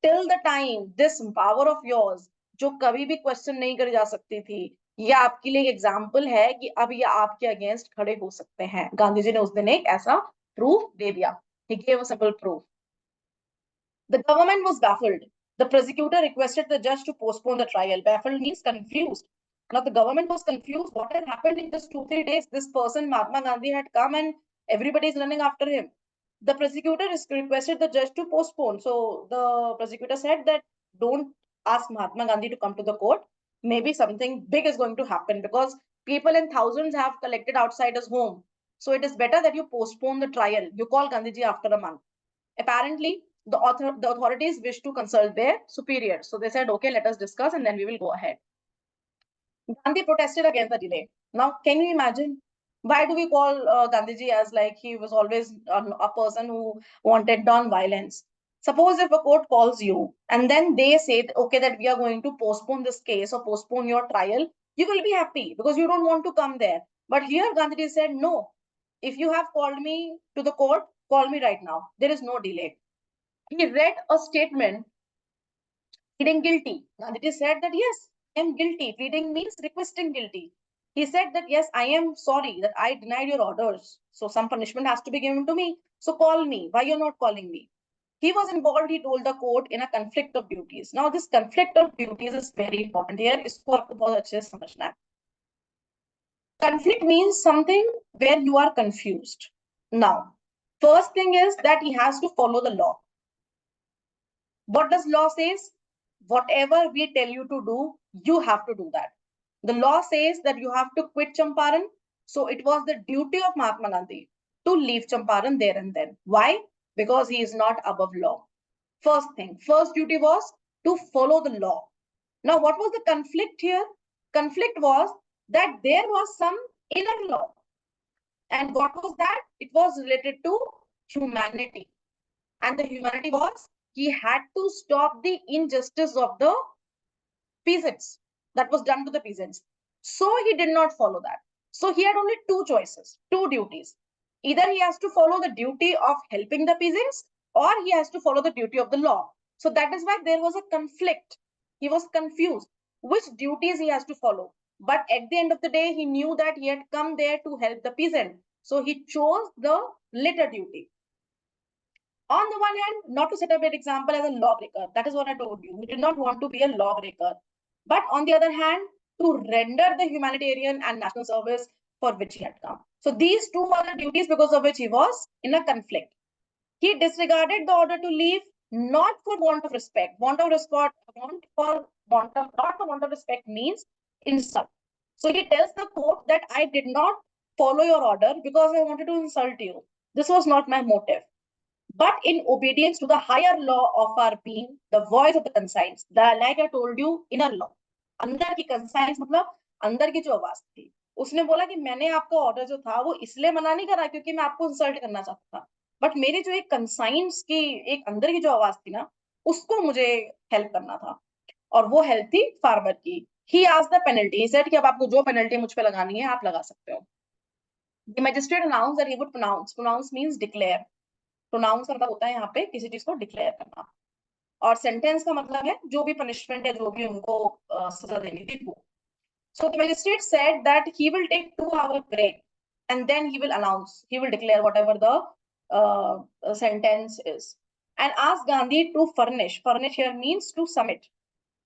till the time, this power of yours, जो कभी भी question नहीं करी जा सकती थी, ये आपके लिए एक एग्जाम्पल है कि अब ये आपके अगेंस्ट खड़े हो सकते हैं. गांधी जी ने उस दिन एक ऐसा प्रूफ दे दिया. He gave a simple proof. The government was baffled. The prosecutor requested the judge to postpone the trial. Baffled means confused. Now the government was confused. What had happened in just 2-3 days? This person, Mahatma Gandhi, had come and everybody is running after him. The prosecutor requested the judge to postpone. So the prosecutor said that don't ask Mahatma Gandhi to come to the court. Maybe something big is going to happen because people in thousands have collected outside his home. So it is better that you postpone the trial. You call Gandhiji after a month. Apparently, the authorities wish to consult their superiors. So they said, okay, let us discuss and then we will go ahead. Gandhi protested against the delay. Now, can you imagine? Why do we call Gandhiji as like he was always a person who wanted non-violence? Suppose if a court calls you and then they say, okay, that we are going to postpone this case or postpone your trial, you will be happy because you don't want to come there. But here Gandhiji said, no, if you have called me to the court, call me right now. There is no delay. He read a statement pleading guilty. Gandhiji said that yes, I am guilty. Pleading means requesting guilty. He said that yes, I am sorry that I denied your orders. So some punishment has to be given to me. So call me. Why you're not calling me? He was involved, he told the court, in a conflict of duties. Now this conflict of duties is very important here. इसको आपको बहुत अच्छे से समझना है. Conflict means something where you are confused. Now, first thing is that he has to follow the law. What does law says? Whatever we tell you to do, you have to do that. The law says that you have to quit Champaran. So it was the duty of Mahatma Gandhi to leave Champaran there and then. Why? Because he is not above law. First thing, first duty was to follow the law. Now, what was the conflict here? Conflict was that there was some inner law. And what was that? It was related to humanity. And the humanity was he had to stop the injustice of the peasants that was done to the peasants. So he did not follow that. So he had only two choices, two duties. Either he has to follow the duty of helping the peasants or he has to follow the duty of the law. So that is why there was a conflict. He was confused which duties he has to follow. But at the end of the day, he knew that he had come there to help the peasant. So he chose the latter duty. On the one hand, not to set a bad example as a lawbreaker. That is what I told you. He did not want to be a lawbreaker. But on the other hand, to render the humanitarian and national service for which he had come. So these two were the duties because of which he was in a conflict. He disregarded the order to leave, not for want of respect. Want of respect, not for want of respect means insult. So he tells the court that I did not follow your order because I wanted to insult you. This was not my motive. But in obedience to the higher law of our being, the voice of the conscience, like I told you, inner law. अंदर की conscience मतलब अंदर की जो आवाज थी, उसने बोला कि मैंने आपका ऑर्डर जो था वो इसलिए मना नहीं करा क्योंकि मैं आपको इंसल्ट करना चाहता था, बट मेरी जो एक conscience की एक अंदर की जो आवाज थी ना, उसको मुझे हेल्प करना था, और वो हेल्प थी फार्मर की. He asked the penalty. He said कि अब आपको जो पेनल्टी मुझ पे लगानी है आप लगा सकते हो. The magistrate announced that he would pronounce. Pronounce means declare. Pronounce का मतलब होता है यहाँ पे किसी चीज को डिक्लेयर करना, और सेंटेंस का मतलब है जो भी पनिशमेंट है, जो भी उनको सजा देनी थी वो. So the magistrate said that he will take 2 hour break and then he will announce, he will declare whatever the sentence is, and ask Gandhi to furnish. Furnish here means to submit.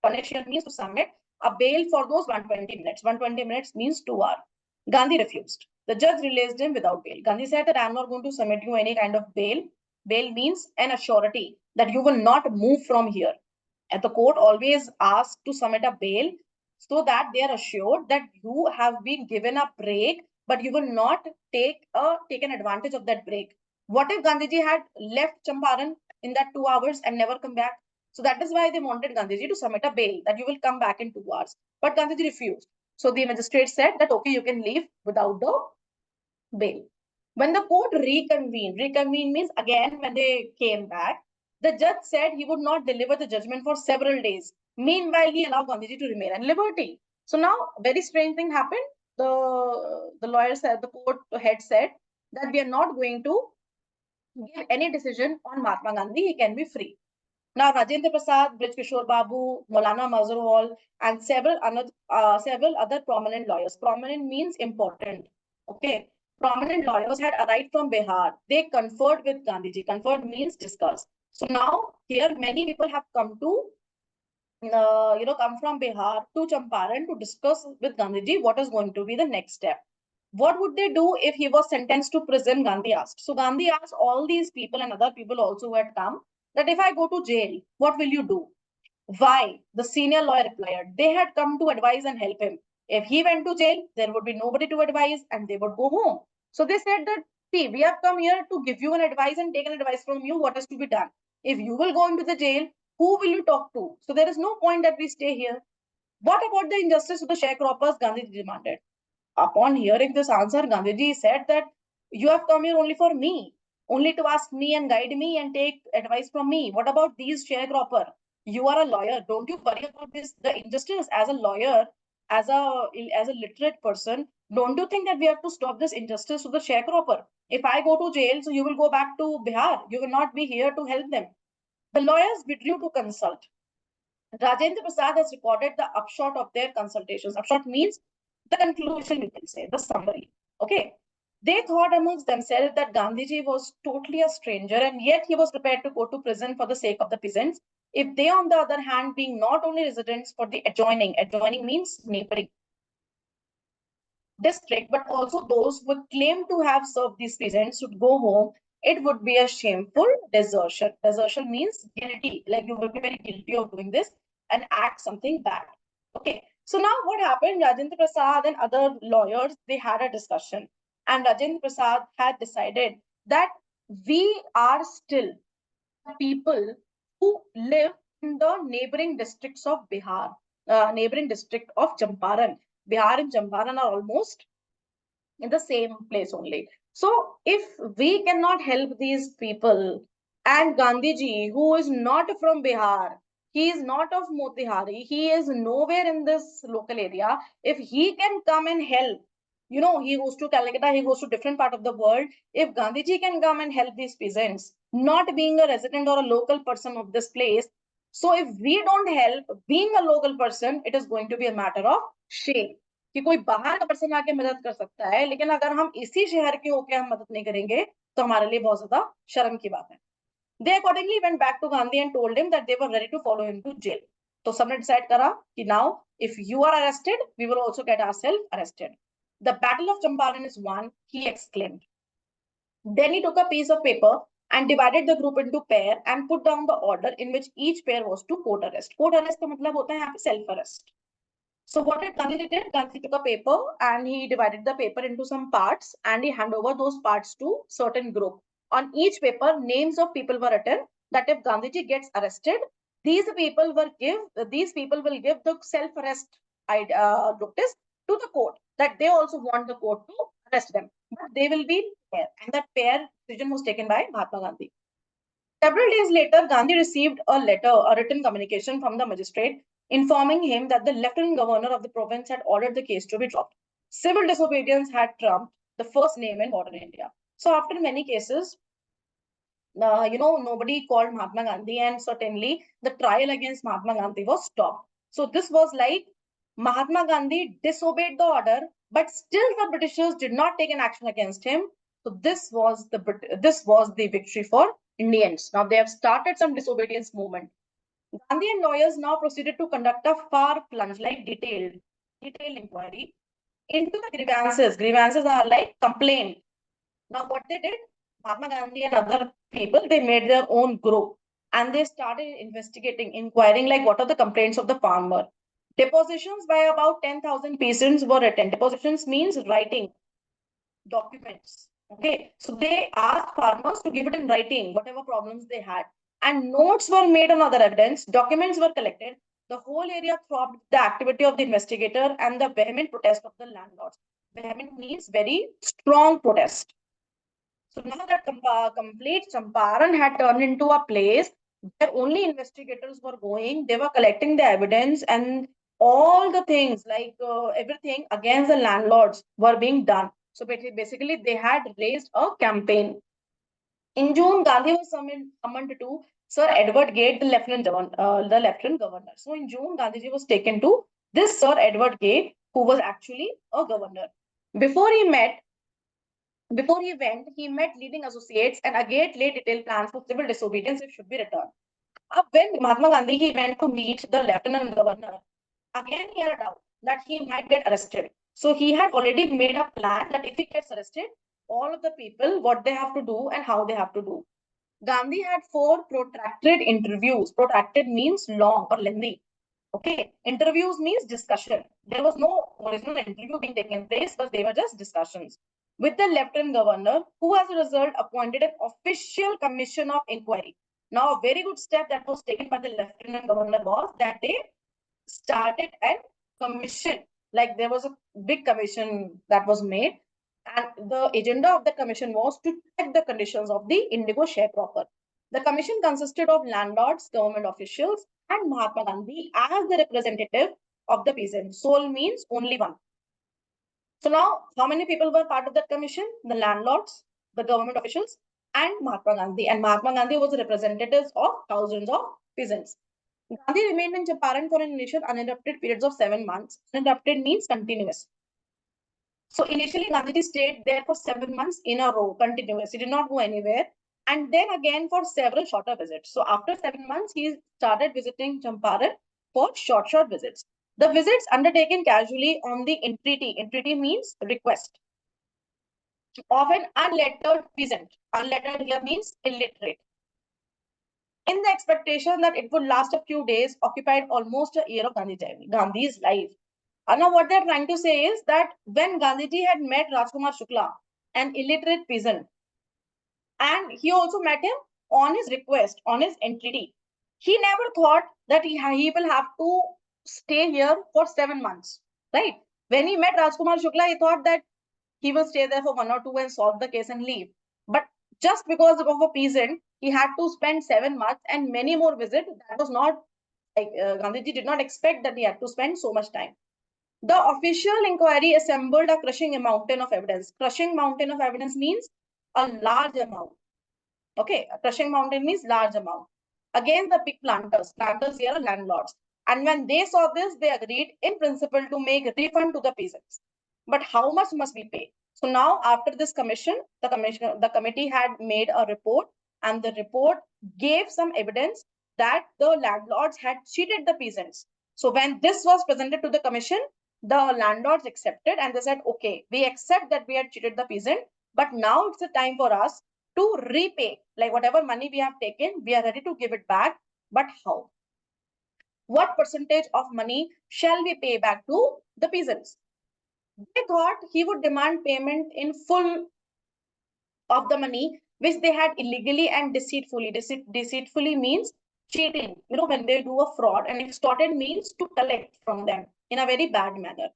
Furnish here means to submit a bail for those 120 minutes. 120 minutes means 2 hours. Gandhi refused. The judge released him without bail. Gandhi said that I am not going to submit you any kind of bail. Bail means an assurity that you will not move from here. And the court always asks to submit a bail so that they are assured that you have been given a break, but you will not take taken advantage of that break. What if Gandhiji had left Champaran in that 2 hours and never come back? So that is why they wanted Gandhiji to submit a bail that you will come back in 2 hours. But Gandhiji refused. So the magistrate said that, okay, you can leave without the bail. When the court reconvened means again when they came back, the judge said he would not deliver the judgment for several days. Meanwhile, he allowed Gandhiji to remain at liberty. So now, very strange thing happened. The lawyer said, the court head said that we are not going to give any decision on Mahatma Gandhi. He can be free. Now, Rajendra Prasad, Brij Kishore Babu, Maulana Mazharwal, and several other prominent lawyers. Prominent means important. Okay. Prominent lawyers had arrived from Bihar. They conferred with Gandhiji. Conferred means discuss. So now here many people have come to, come from Bihar to Champaran to discuss with Gandhiji what is going to be the next step. What would they do if he was sentenced to prison? Gandhi asked. So Gandhi asked all these people and other people also who had come that if I go to jail, what will you do? Why? The senior lawyer replied, they had come to advise and help him. If he went to jail, there would be nobody to advise and they would go home. So they said that, see, we have come here to give you an advice and take an advice from you what is to be done. If you will go into the jail, who will you talk to? So there is no point that we stay here. What about the injustice to the sharecroppers? Gandhiji demanded. Upon hearing this answer, Gandhiji said that you have come here only for me, only to ask me and guide me and take advice from me. What about these sharecropper? You are a lawyer. Don't you worry about this? The injustice as a lawyer, as a literate person. Don't you think that we have to stop this injustice to the sharecropper? If I go to jail, so you will go back to Bihar. You will not be here to help them. The lawyers withdrew to consult. Rajendra Prasad has recorded the upshot of their consultations. Upshot means the conclusion, you can say, the summary. Okay. They thought amongst themselves that Gandhiji was totally a stranger and yet he was prepared to go to prison for the sake of the peasants. If they, on the other hand, being not only residents for the adjoining means neighboring district, but also those who claim to have served these peasants should go home, it would be a shameful desertion. Desertion means guilty, like you will be very guilty of doing this and act something bad. Okay. So now what happened? Rajendra Prasad and other lawyers, they had a discussion. And Rajendra Prasad had decided that we are still people who live in the neighboring districts of Bihar, neighboring district of Champaran. Bihar and Champaran are almost in the same place only. So if we cannot help these people, and Gandhiji, who is not from Bihar, he is not of Motihari, he is nowhere in this local area. If he can come and help, he goes to Calcutta, he goes to different part of the world. If Gandhiji can come and help these peasants, not being a resident or a local person of this place, so if we don't help, being a local person, it is going to be a matter of shame. कि कोई बाहर का person आके मदद कर सकता है, लेकिन अगर हम इसी शहर के होके हम मदद नहीं करेंगे तो हमारे लिए बहुत ज्यादा शर्म की बात है. They accordingly went back to Gandhi and told him that they were ready to follow him to jail. तो सबने डिसाइड करा कि now if you are arrested, we will also get ourselves arrested. The battle of Champaran is won, he exclaimed. Then he took a piece of paper and divided the group into pair and put down the order in which each pair was to court arrest. Court arrest का मतलब होता है यहाँ पे self arrest. So what did Gandhi did? Gandhi took a paper and he divided the paper into some parts and he handed over those parts to certain group. On each paper, names of people were written that if Gandhiji gets arrested, these people will give the self-arrest notice to the court that they also want the court to arrest them. But they will be there. And that pair decision was taken by Mahatma Gandhi. Several days later, Gandhi received a written communication from the magistrate informing him that the lieutenant governor of the province had ordered the case to be dropped. Civil disobedience had trumped the first name in modern India. So after many cases, nobody called Mahatma Gandhi, and certainly the trial against Mahatma Gandhi was stopped. So this was like Mahatma Gandhi disobeyed the order, but still the Britishers did not take an action against him. So this was the victory for Indians. Now they have started some disobedience movement. Gandhi and lawyers now proceeded to conduct a far plunge, like detailed inquiry into the grievances. Grievances are like complaint. Now what they did, Mahatma Gandhi and other people, they made their own group and they started investigating, inquiring like what are the complaints of the farmer. Depositions by about 10,000 peasants were written. Depositions means writing documents. Okay, so they asked farmers to give it in writing, whatever problems they had. And notes were made on other evidence, documents were collected. The whole area throbbed the activity of the investigator and the vehement protest of the landlords. Vehement means very strong protest. So now that complete Champaran had turned into a place where only investigators were going, they were collecting the evidence and all the things like everything against the landlords were being done. So basically, they had raised a campaign. In June, Gandhi was summoned to Sir Edward Gate, the lieutenant governor. So in June, Gandhiji was taken to this Sir Edward Gate, who was actually a governor. Before he went, he met leading associates and again laid detailed plans for civil disobedience if should be returned. When Mahatma Gandhi he went to meet the lieutenant governor, again he had a doubt that he might get arrested. So he had already made a plan that if he gets arrested, all of the people, what they have to do and how they have to do. Gandhi had 4 protracted interviews. Protracted means long or lengthy. Okay, interviews means discussion. There was no original interview being taken place, but they were just discussions with the Lieutenant Governor, who as a result appointed an official commission of inquiry. Now, a very good step that was taken by the Lieutenant Governor was that they started a commission. Like there was a big commission that was made, and the agenda of the commission was to check the conditions of the indigo sharecropper. The commission consisted of landlords, government officials, and Mahatma Gandhi as the representative of the peasant. Sole means only one. So now, how many people were part of that commission? The landlords, the government officials, and Mahatma Gandhi. And Mahatma Gandhi was the representatives of thousands of peasants. Gandhi remained in Champaran for an initial uninterrupted periods of 7 months. Uninterrupted means continuous. So initially, Gandhiji stayed there for 7 months in a row, continuous. He did not go anywhere. And then again for several shorter visits. So after 7 months, he started visiting Champaran for short visits. The visits undertaken casually on the entreaty. Entreaty means request of an unlettered peasant. Unlettered here means illiterate. In the expectation that it would last a few days, occupied almost a year of Gandhi's life. And now what they're trying to say is that when Gandhiji had met Rajkumar Shukla, an illiterate peasant, and he also met him on his request, on his entreaty, he never thought that he will have to stay here for 7 months, right? When he met Rajkumar Shukla, he thought that he will stay there for 1 or 2 and solve the case and leave. But just because of a peasant, he had to spend 7 months and many more visits. That was not like Gandhiji did not expect that he had to spend so much time. The official inquiry assembled a crushing mountain of evidence. Crushing mountain of evidence means a large amount. Okay, a crushing mountain means large amount. Again, the big planters. Planters here are landlords. And when they saw this, they agreed in principle to make a refund to the peasants. But how much must we pay? So now, after this commission, the committee had made a report, and the report gave some evidence that the landlords had cheated the peasants. So when this was presented to the commission, the landlords accepted and they said, okay, we accept that we had cheated the peasant, but now it's the time for us to repay. Like whatever money we have taken, we are ready to give it back. But how? What percentage of money shall we pay back to the peasants? They thought he would demand payment in full of the money which they had illegally and deceitfully. Deceitfully means cheating. You know, when they do a fraud, and extorted means to collect from them in a very bad manner.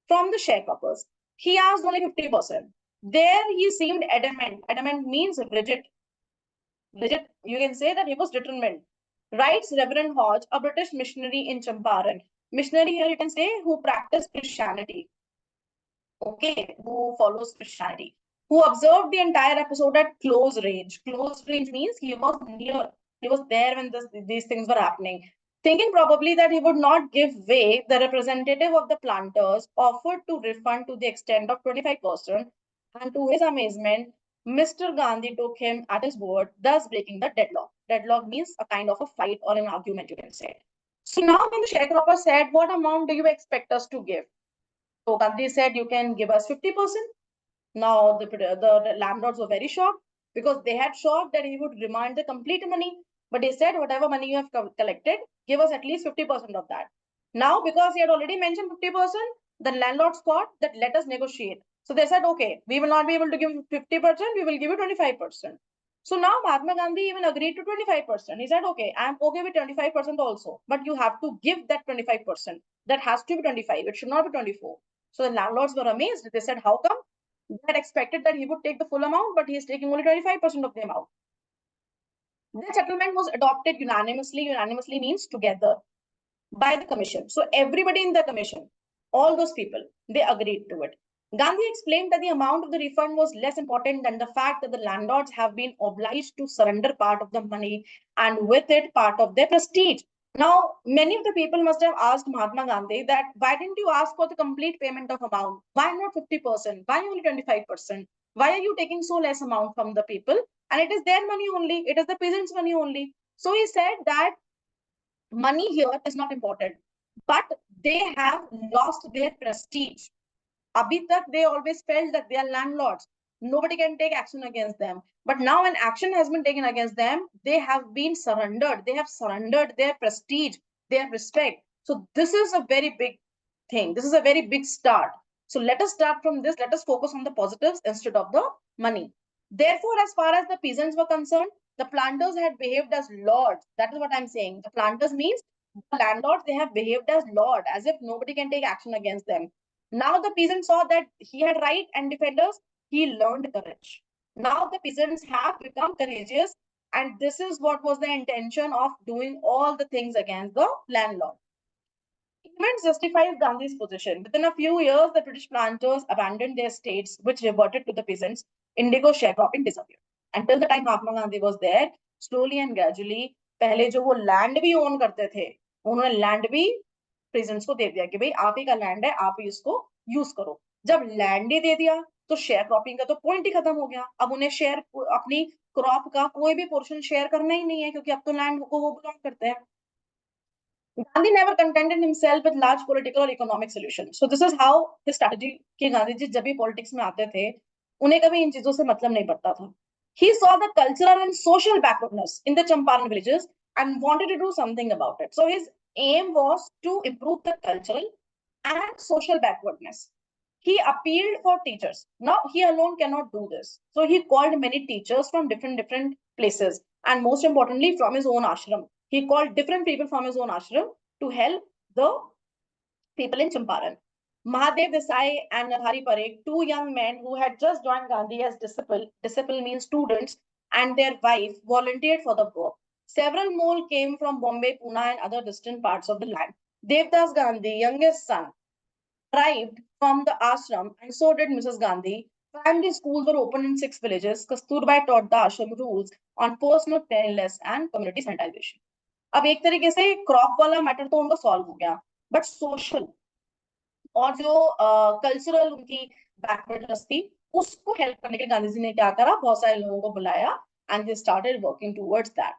From the sharecroppers, he asked only 50%. There he seemed adamant. Adamant means rigid. Rigid, you can say that he was determined. Writes Reverend Hodge, a British missionary in Champaran. Missionary here you can say who practiced Christianity. Okay, who follows Christianity, who observed the entire episode at close range. Close range means he was near, he was there when these things were happening. Thinking probably that he would not give way, the representative of the planters offered to refund to the extent of 25%. And to his amazement, Mr. Gandhi took him at his word, thus breaking the deadlock. Deadlock means a kind of a fight or an argument, you can say. So now when the sharecropper said, what amount do you expect us to give? So Gandhi said, you can give us 50%. Now the landlords were very shocked because they had shocked that he would demand the complete money. But he said, whatever money you have collected, give us at least 50% of that. Now, because he had already mentioned 50%, the landlords thought that let us negotiate. So they said, okay, we will not be able to give 50%, we will give you 25%. So now Mahatma Gandhi even agreed to 25%. He said, okay, I'm okay with 25% also, but you have to give that 25%. That has to be 25. It should not be 24. So the landlords were amazed. They said, how come? They had expected that he would take the full amount, but he is taking only 25% of the amount. The settlement was adopted unanimously. Unanimously means together by the commission. So everybody in the commission, all those people, they agreed to it. Gandhi explained that the amount of the refund was less important than the fact that the landlords have been obliged to surrender part of the money and with it part of their prestige. Now, many of the people must have asked Mahatma Gandhi that why didn't you ask for the complete payment of amount? Why not 50%? Why only 25%? Why are you taking so less amount from the people? And it is their money only. It is the peasants' money only. So he said that money here is not important, but they have lost their prestige. Abhi tak they always felt that they are landlords. Nobody can take action against them. But now when action has been taken against them, they have been surrendered. They have surrendered their prestige, their respect. So this is a very big thing. This is a very big start. So let us start from this. Let us focus on the positives instead of the money. Therefore, as far as the peasants were concerned, the planters had behaved as lords. That is what I'm saying. The planters means the landlords, they have behaved as lord, as if nobody can take action against them. Now the peasant saw that he had right and defenders. He learned courage. Now the peasants have become courageous, and this is what was the intention of doing all the things against the landlord. Events justifies Gandhi's position. Within a few years, the British planters abandoned their states, which reverted to the peasants. Indigo sharecropping disappeared. Until the time Mahatma Gandhi was there, slowly and gradually, पहले जो वो land भी own करते थे, उन्होंने land भी presents को दे दिया कि भाई आप ही का लैंड है, आप ही इसको यूज करो. जब लैंड ही दे दिया तो शेयर क्रॉपिंग का तो पॉइंट ही खत्म हो गया. अब उन्हें शेयर अपनी क्रॉप का कोई भी पोर्शन शेयर करना ही नहीं है, क्योंकि अब तो लैंड को वो बिलोंग करते हैं. Gandhi never contented himself with large political or economic solutions. So this is how his strategy कि गांधी जी जब भी पॉलिटिक्स में आते थे, उन्हें कभी इन चीजों से मतलब नहीं पड़ता था. He saw the cultural and social backwardness in the Champaran villages and wanted to do something about it. So his aim was to improve the cultural and social backwardness. He appealed for teachers. Now he alone cannot do this. So he called many teachers from different places, and most importantly from his own ashram. He called different people from his own ashram to help the people in Champaran. Mahadev Desai and Nadhari Parekh, two young men who had just joined Gandhi as disciple means students, and their wife volunteered for the work. Several more came from Bombay, Pune, and other distant parts of the land. Devdas Gandhi, youngest son, arrived from the ashram, and so did Mrs. Gandhi. Primary schools were opened in 6 villages. Kasturbai taught the ashram rules on personal cleanliness and community sanitization. अब एक तरीके से crop वाला matter तो उनका solve हो गया, but social और जो कल्चरल उनकी बैकवर्डनेस थी, उसको हेल्प करने के लिए गांधी जी ने क्या करा, बहुत सारे लोगों को बुलाया, and they started working towards that.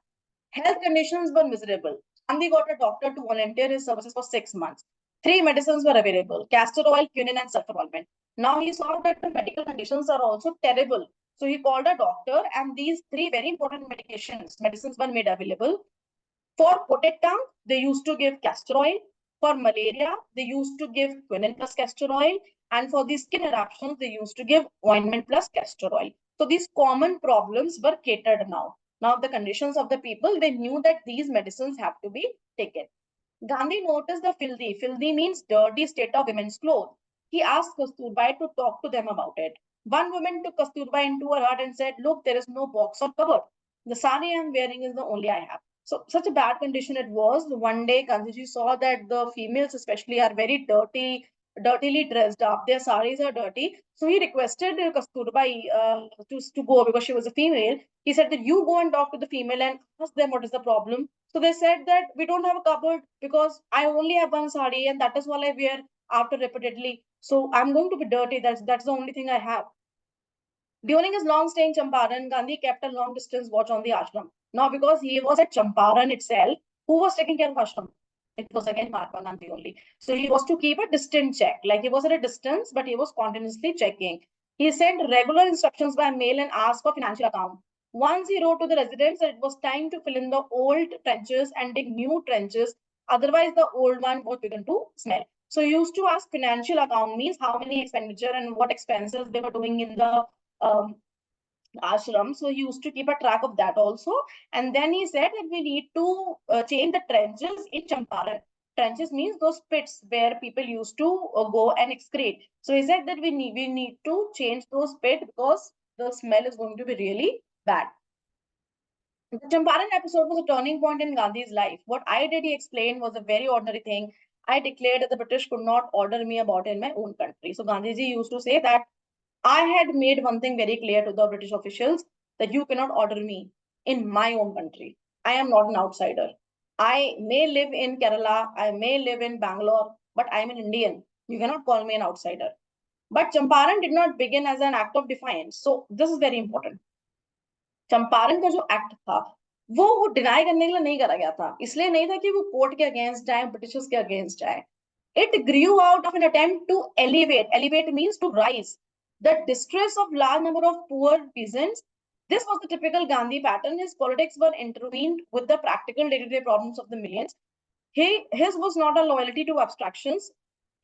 Health conditions were miserable. Gandhi got a doctor to volunteer his services for 6 months. 3 medicines were available: castor oil, quinine, and sulfur ointment. Now he saw that the medical conditions are also terrible. So he called a doctor, and these 3 very important medicines were made available. For coated tongue, they used to give castor oil. For malaria, they used to give quinine plus castor oil. And for the skin eruptions, they used to give ointment plus castor oil. So these common problems were catered now. Now the conditions of the people, they knew that these medicines have to be taken. Gandhi noticed the filthy. Filthy means dirty state of women's clothes. He asked Kasturbai to talk to them about it. One woman took Kasturbai into her heart and said, "Look, there is no box or cupboard. The sari I am wearing is the only I have." So such a bad condition it was. One day Gandhiji saw that the females especially are very dirtily dressed up. Their saris are dirty. So he requested Kasturbai to go because she was a female. He said that you go and talk to the female and ask them what is the problem. So they said that we don't have a cupboard because I only have one sari and that is all I wear after repeatedly. So I'm going to be dirty. That's the only thing I have. During his long stay in Champaran, Gandhi kept a long distance watch on the ashram. Now, because he was at Champaran itself, who was taking care of ashram? It was again Mahatma Gandhi only. So he was to keep a distant check. Like he was at a distance, but he was continuously checking. He sent regular instructions by mail and asked for financial account. Once he wrote to the residents that it was time to fill in the old trenches and dig new trenches. Otherwise, the old one would begin to smell. So he used to ask financial account means how many expenditure and what expenses they were doing in the um, ashram. So he used to keep a track of that also. And then he said that we need to change the trenches in Champaran. Trenches means those pits where people used to go and excrete. So he said that we need to change those pits because the smell is going to be really bad. The Champaran episode was a turning point in Gandhi's life. What I did, he explained, was a very ordinary thing. I declared that the British could not order me about it in my own country. So Gandhiji used to say that I had made one thing very clear to the British officials, that you cannot order me in my own country. I am not an outsider. I may live in Kerala, I may live in Bangalore, but I am an Indian. You cannot call me an outsider. But Champaran did not begin as an act of defiance. So this is very important. Champaran का जो act था वो deny करने के लिए नहीं करा गया था, इसलिए नहीं था कि वो कोर्ट के अगेंस्ट जाए, ब्रिटिशर्स के अगेंस्ट जाए. It grew out of an attempt to elevate. Elevate means to rise the distress of large number of poor peasants. This was the typical Gandhi pattern. His politics were intertwined with the practical day-to-day problems of the millions. his was not a loyalty to abstractions,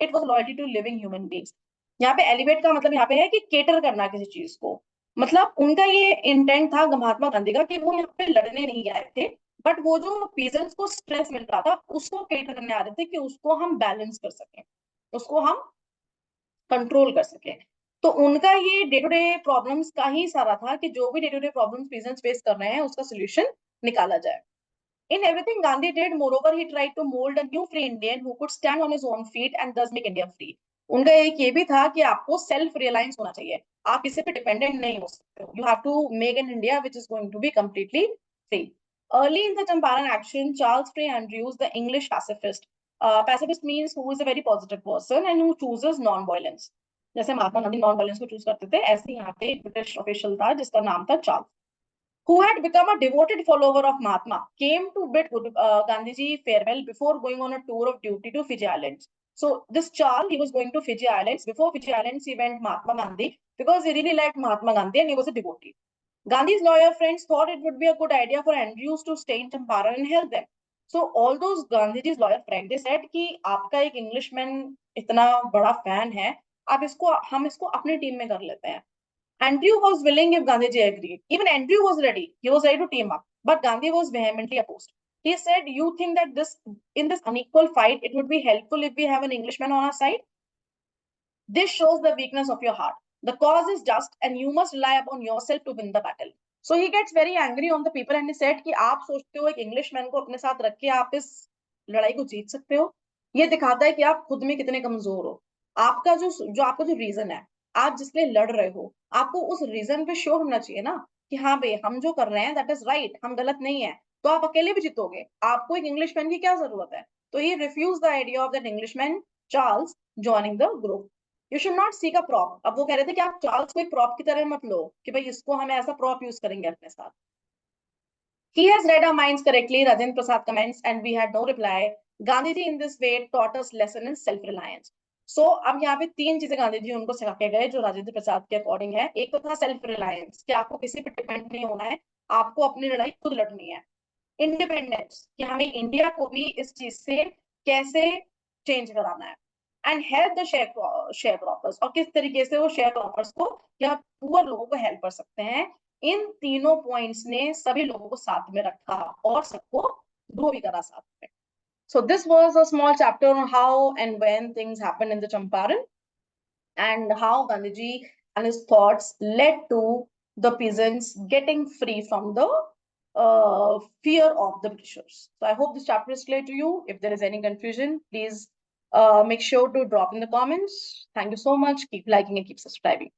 it was loyalty to living human beings. यहाँ पे elevate का मतलब यहाँ पे है कि cater करना किसी चीज को, मतलब उनका ये इंटेंट था महात्मा गांधी का कि वो यहाँ पे लड़ने नहीं आए थे, बट वो जो पीजेंट्स को स्ट्रेस मिल रहा था उसको केटर करने आ रहे थे कि उसको हम बैलेंस कर सकें, उसको हम कंट्रोल कर सकें। तो उनका ये डे टू डे प्रॉब्लम्स का ही सारा था कि जो भी day to day problems peasants face कर रहे हैं उसका सोल्यूशन निकाला जाए। In everything Gandhi did, moreover, he tried to mold a new free Indian who could stand on his own feet and thus make India free. उनका एक ये भी था कि आपको सेल्फ रियलाइंस होना चाहिए, आप किसी पे डिपेंडेंट नहीं हो सकते हो, you have to make an India which is going to be completely free. Early in the Champaran action, Charles Frey Andrews, the English pacifist, pacifist means who is a very positive person and who chooses non-violence. जैसे Mahatma Gandhi non violence को choose करते थे, ऐसे यहाँ पे एक British official था जिसका नाम था Charles, who had become a devoted follower of Mahatma, came to bid Gandhiji farewell before going on a tour of duty to Fiji Islands. So this Charles, he was going to Fiji Islands. Before Fiji Islands, he went Mahatma Gandhi because he really liked Mahatma Gandhi and he was a devotee. Gandhi's lawyer friends thought it would be a good idea for Andrews to stay in Champaran and help them. So all those Gandhiji's lawyer friends, they said कि आपका एक Englishman इतना बड़ा fan है, आप इसको हम इसको अपनी टीम में कर लेते हैं. Andrew was willing if Gandhiji agreed. Even Andrew was ready. He was ready to team up. But Gandhi was vehemently opposed. He said, you think that in this unequal fight, it would be helpful if we have an Englishman on our side? This shows the weakness of your heart. The cause is just and you must rely upon yourself to win the battle. So he gets very angry on the people and he said कि आप सोचते हो एक Englishman को अपने साथ रख के आप इस लड़ाई को जीत सकते हो? ये दिखाता है कि आप खुद में कितने कमजोर हो। आपका आपका जो रीजन है, आप जिस लिए लड़ रहे हो, आपको उस रीजन पे श्योर होना चाहिए ना कि हाँ भाई हम जो कर रहे हैं दैट इज राइट, हम गलत नहीं है, तो आप अकेले भी जीतोगे, आपको एक इंग्लिशमैन की क्या जरूरत है? तो he refuse the idea of that Englishman Charles joining the group. You should not seek a prop. अब वो कह रहे थे कि आप चार्ल्स को एक प्रॉप की तरह मत लो कि भाई इसको हम ऐसा प्रॉप यूज करेंगे अपने साथ। He has read our minds correctly, Rajendra Prasad comments, and we had no reply. Gandhiji in this way taught us lesson in self-reliance. So अब यहाँ पे तीन चीजें गांधी जी उनको सिखा के गए जो राजेंद्र प्रसाद के अकॉर्डिंग है। एक तो था सेल्फ रिलायंस कि आपको किसी पे डिपेंड नहीं होना है, आपको अपनी लड़ाई खुद लड़नी है। इंडिपेंडेंस कि हमें इंडिया को भी इस चीज से कैसे चेंज कराना है। And help the share croppers, और किस तरीके से वो शेयर क्रॉपर्स को या पुअर लोगों को हेल्प कर सकते हैं। इन तीनों पॉइंट्स ने सभी लोगों को साथ में रखा और सबको ग्रो भी करा साथ में। So this was a small chapter on how and when things happened in the Champaran and how Gandhiji and his thoughts led to the peasants getting free from the fear of the Britishers. So I hope this chapter is clear to you. If there is any confusion, please make sure to drop in the comments. Thank you so much. Keep liking and keep subscribing.